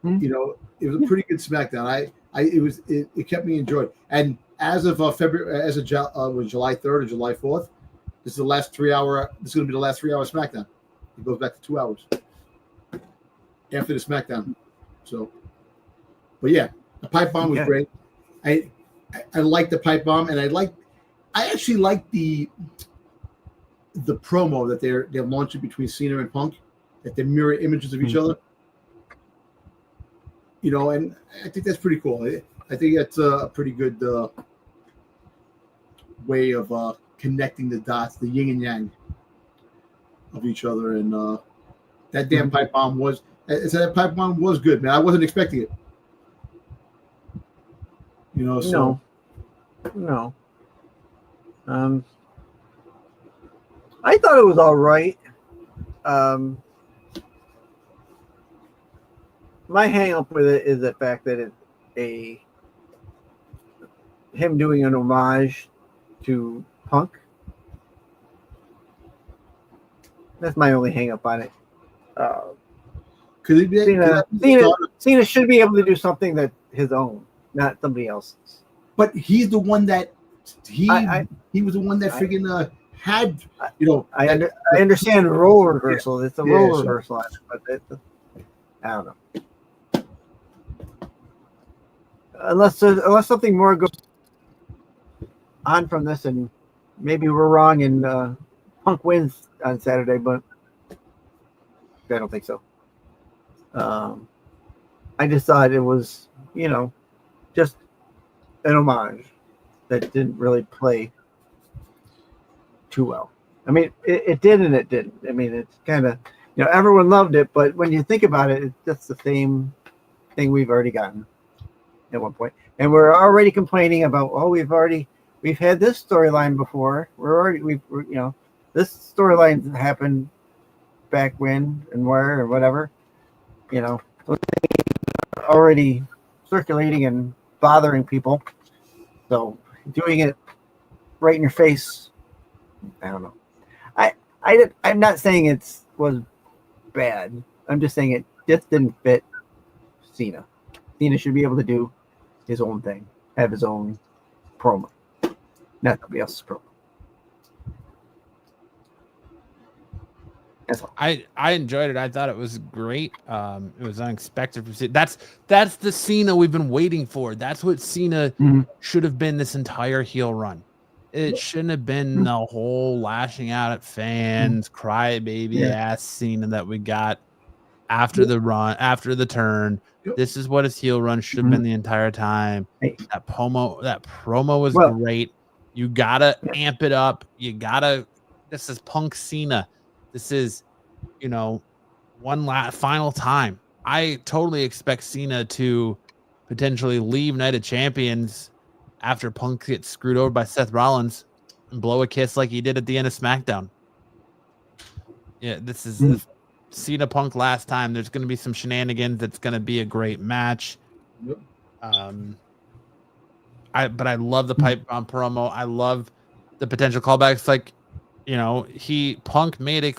Mm-hmm. It was a pretty good SmackDown. It kept me enjoyed. And as of February, July 3rd or July 4th, this is the last 3 hour. This is going to be the last 3 hour SmackDown. It goes back to 2 hours after the SmackDown. So, but yeah, the pipe bomb was great. I like the pipe bomb, and I actually like the promo that they're launching between Cena and Punk, that they're mirror images of each other. And I think that's pretty cool. I think that's a pretty good way of connecting the dots, the yin and yang of each other. And that damn pipe bomb was good, man. I wasn't expecting it. So no. I thought it was all right. My hang up with it is the fact that it's him doing an homage to Punk. That's my only hang up on it. Cena should be able to do something that his own, not somebody else's. But he's the one that he was the one that freaking had. I understand role reversal. It's a role reversal, but I don't know. Unless something more goes on from this, and maybe we're wrong and Punk wins on Saturday, but I don't think so. I just thought it was, just an homage that didn't really play too well. I mean, it did and it didn't. I mean, it's kind of, everyone loved it, but when you think about it, it's just the same thing we've already gotten at one point. And we're already complaining about, we've had this storyline before. This storyline happened back when and where or whatever, those things are already circulating and bothering people. So doing it right in your face, I don't know. I'm not saying it was bad. I'm just saying it just didn't fit Cena. Cena should be able to do his own thing, have his own promo, not somebody else's promo. That's all. I enjoyed it. I thought it was great. It was unexpected. That's the Cena we've been waiting for. That's what Cena should have been this entire heel run. It shouldn't have been the whole lashing out at fans, crybaby ass Cena that we got after the run, after the turn. This is what his heel run should have been the entire time. That promo was great. You gotta amp it up. This is Punk Cena. This is, one final time. I totally expect Cena to potentially leave Night of Champions after Punk gets screwed over by Seth Rollins and blow a kiss like he did at the end of SmackDown. Yeah, this is the Cena Punk last time. There's going to be some shenanigans. That's going to be a great match. Yep. But I love the pipe bomb promo. I love the potential callbacks. Like, Punk made a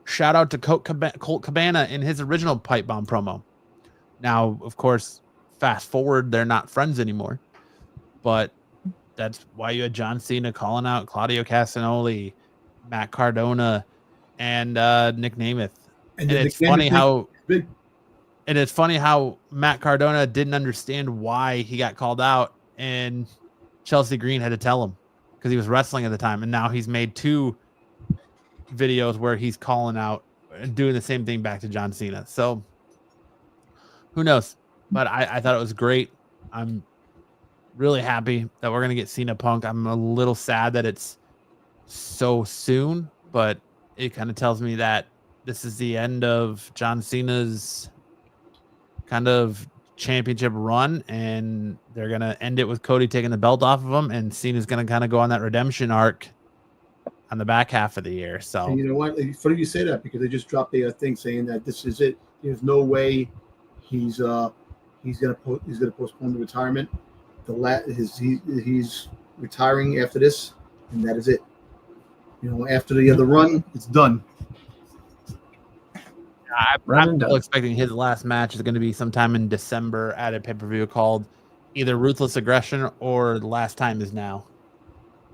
shout out to Colt Cabana in his original pipe bomb promo. Now, of course, fast forward, they're not friends anymore. But that's why you had John Cena calling out Claudio Castagnoli, Matt Cardona, and Nick Nemeth. And it's funny how Matt Cardona didn't understand why he got called out, and Chelsea Green had to tell him because he was wrestling at the time. And now he's made 2 videos where he's calling out and doing the same thing back to John Cena. So who knows? But I thought it was great. I'm really happy that we're going to get Cena Punk. I'm a little sad that it's so soon, but it kind of tells me that this is the end of John Cena's kind of championship run, and they're going to end it with Cody taking the belt off of him, and Cena's going to kind of go on that redemption arc on the back half of the year. So, and you know what? It's funny you say that because they just dropped a thing saying that this is it. There's no way he's gonna postpone the retirement. He's retiring after this, and that is it. After the other run, it's done. I'm still expecting his last match is going to be sometime in December at a pay-per-view called either Ruthless Aggression or The Last Time Is Now.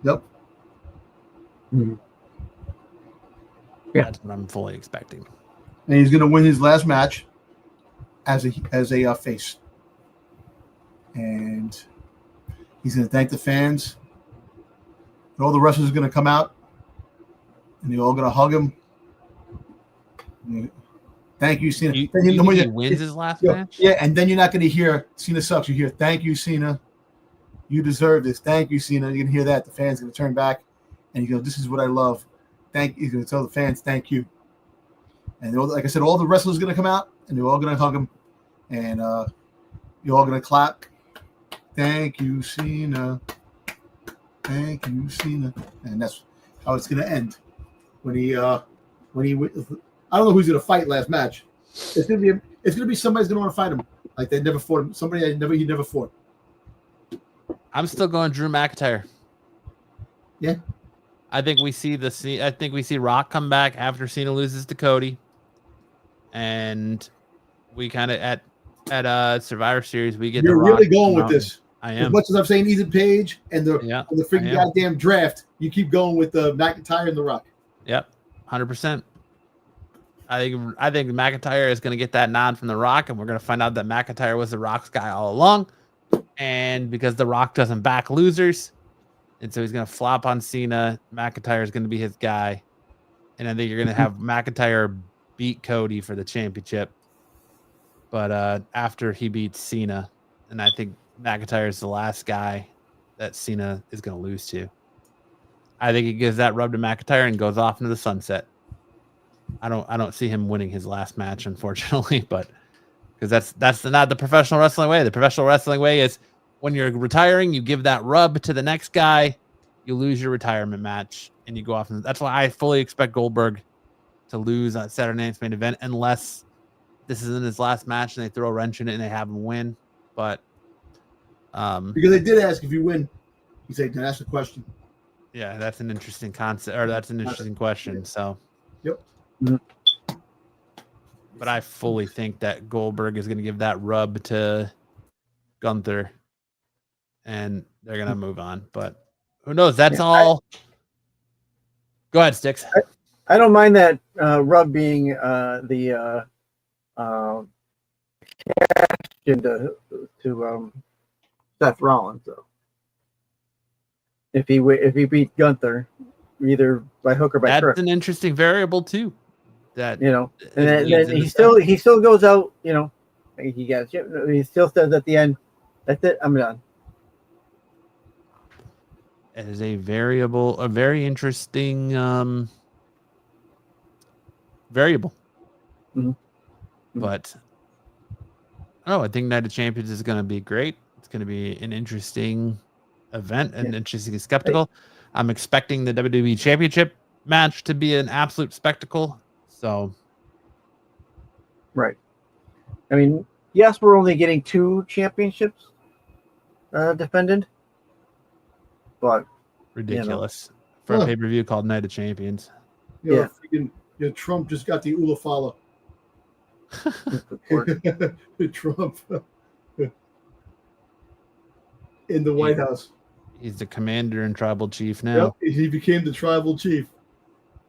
Yep. Mm-hmm. Yeah, that's what I'm fully expecting. And he's going to win his last match as a face, and he's going to thank the fans. And all the wrestlers are going to come out, and they're all going to hug him. Thank you, Cena. He wins his last match? Yeah, and then you're not going to hear Cena sucks. You hear, thank you, Cena. You deserve this. Thank you, Cena. You're going to hear that. The fans are going to turn back, and you go, this is what I love. He's going to tell the fans, thank you. And like I said, all the wrestlers are going to come out, and they're all going to hug him, and you're all going to clap. Thank you, Cena. Thank you, Cena. And that's how it's going to end. When he I don't know who's going to fight last match. It's going to be somebody's going to want to fight him. Like they never fought him. Somebody he never fought. I'm still going Drew McIntyre. Yeah. I think we see Rock come back after Cena loses to Cody. And we kind of at Survivor Series we get. You're really going with this. I am. As much as I'm saying Ethan Page and the freaking goddamn draft, you keep going with the McIntyre and the Rock. Yep, 100%. I think McIntyre is going to get that nod from the Rock, and we're going to find out that McIntyre was the Rock's guy all along. And because the Rock doesn't back losers, and so he's going to flop on Cena, McIntyre is going to be his guy, and I think you're going to have McIntyre beat Cody for the championship. But after he beats Cena, and I think McIntyre is the last guy that Cena is going to lose to. I think he gives that rub to McIntyre and goes off into the sunset. I don't see him winning his last match, unfortunately, but because that's not the professional wrestling way. The professional wrestling way is when you're retiring, you give that rub to the next guy, you lose your retirement match, and you go off. And that's why I fully expect Goldberg to lose on Saturday night's main event, unless this isn't his last match and they throw a wrench in it and they have him win. But because they did ask if you win, he said, "Can I ask a question?" Yeah, that's an interesting concept, or that's an interesting question. So, yep. But I fully think that Goldberg is going to give that rub to Gunther, and they're going to move on. But who knows? That's all. Go ahead, Sticks. I don't mind that rub being the cash into to Seth Rollins, though. If he beat Gunther, either by hook or by crook. That's an interesting variable too. That and then he still goes out. He still says at the end, "That's it, I'm done." It is a very interesting variable. Mm-hmm. But I think Night of Champions is going to be great. It's going to be an interesting event and interesting spectacle. I'm expecting the WWE Championship match to be an absolute spectacle. So, right. I mean, yes, we're only getting 2 championships defended, but ridiculous for a pay-per-view called Night of Champions. Trump just got the Ulafala. Trump in the White House. He's the commander and tribal chief now. Yep, he became the tribal chief.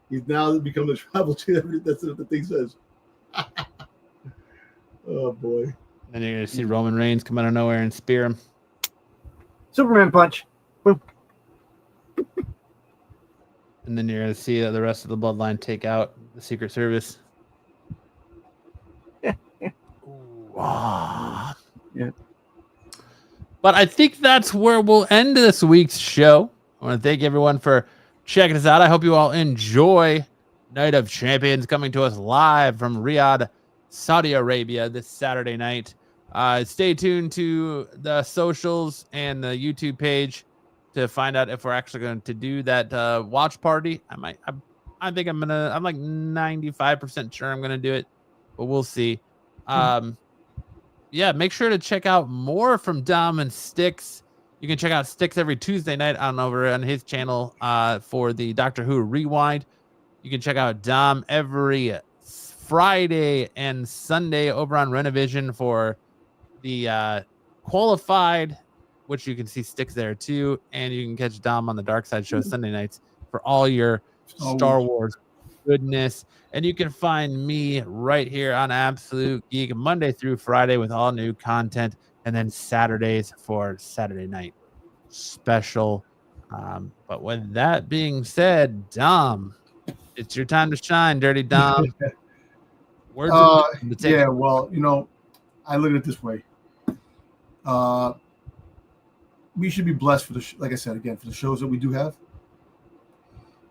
He's now become the tribal chief. That's what the thing says. Oh boy! Then you're gonna see Roman Reigns come out of nowhere and spear him. Superman punch. Boom. And then you're gonna see the rest of the bloodline take out the Secret Service. Yeah. But I think that's where we'll end this week's show. I want to thank everyone for checking us out. I hope you all enjoy Night of Champions coming to us live from Riyadh, Saudi Arabia this Saturday night. Stay tuned to the socials and the YouTube page to find out if we're actually going to do that watch party. I'm like 95% sure I'm going to do it, but we'll see. Make sure to check out more from Dom and Sticks. You can check out Sticks every Tuesday night over on his channel for the Doctor Who Rewind. You can check out Dom every Friday and Sunday over on Renovision for the Qualified, which you can see Sticks there too. And you can catch Dom on the Dark Side Show Sunday nights for all your Star Wars goodness. And you can find me right here on Absolute Geek Monday through Friday with all new content, and then Saturdays for Saturday night special. But with that being said, Dom, it's your time to shine, Dirty Dom. Well, I look at it this way. We should be blessed for like I said again, for the shows that we do have.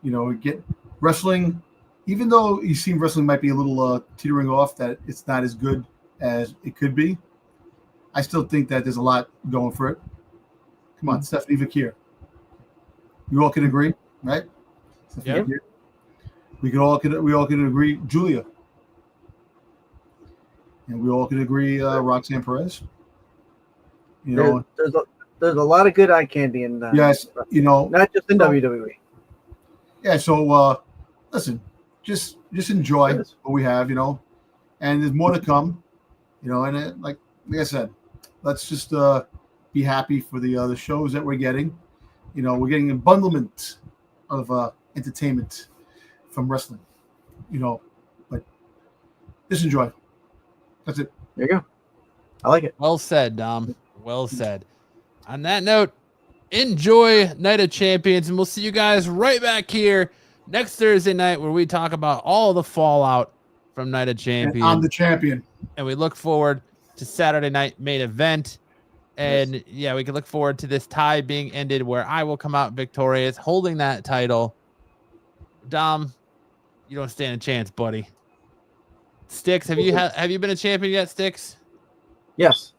We get wrestling. Even though you seem wrestling might be a little teetering off, that it's not as good as it could be, I still think that there's a lot going for it. Come on, Stephanie Vakir. You all can agree, right? Yeah. We all can agree, Julia. And we all can agree, Roxanne Perez. There's a lot of good eye candy in yes, not just in WWE. Yeah, so listen. Just enjoy what we have, and there's more to come, and like I said, let's just be happy for the shows that we're getting. We're getting a bundlement of entertainment from wrestling, but just enjoy. That's it. There you go. I like it. Well said, Dom. Well said. On that note, enjoy Night of Champions, and we'll see you guys right back here next Thursday night, where we talk about all the fallout from Night of Champions. And I'm the champion. And we look forward to Saturday night main event. And yeah, we can look forward to this tie being ended where I will come out victorious, holding that title. Dom, you don't stand a chance, buddy. Sticks, have you been a champion yet, Sticks? Yes.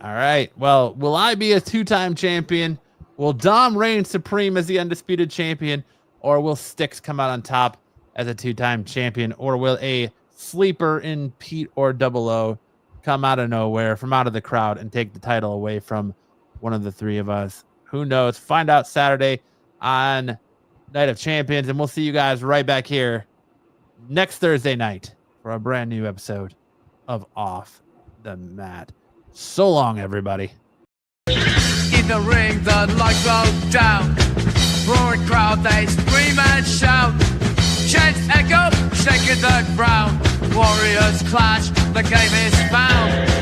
All right. Well, will I be a 2-time champion? Will Dom reign supreme as the undisputed champion, or will Sticks come out on top as a 2-time champion, or will a sleeper in Pete or Double O come out of nowhere from out of the crowd and take the title away from one of the three of us? Who knows? Find out Saturday on Night of Champions, and we'll see you guys right back here next Thursday night for a brand new episode of Off the Mat. So long, everybody. In the ring, the lights go down. Roaring crowd, they scream and shout. Chants echo, shaking the ground. Warriors clash, the game is found.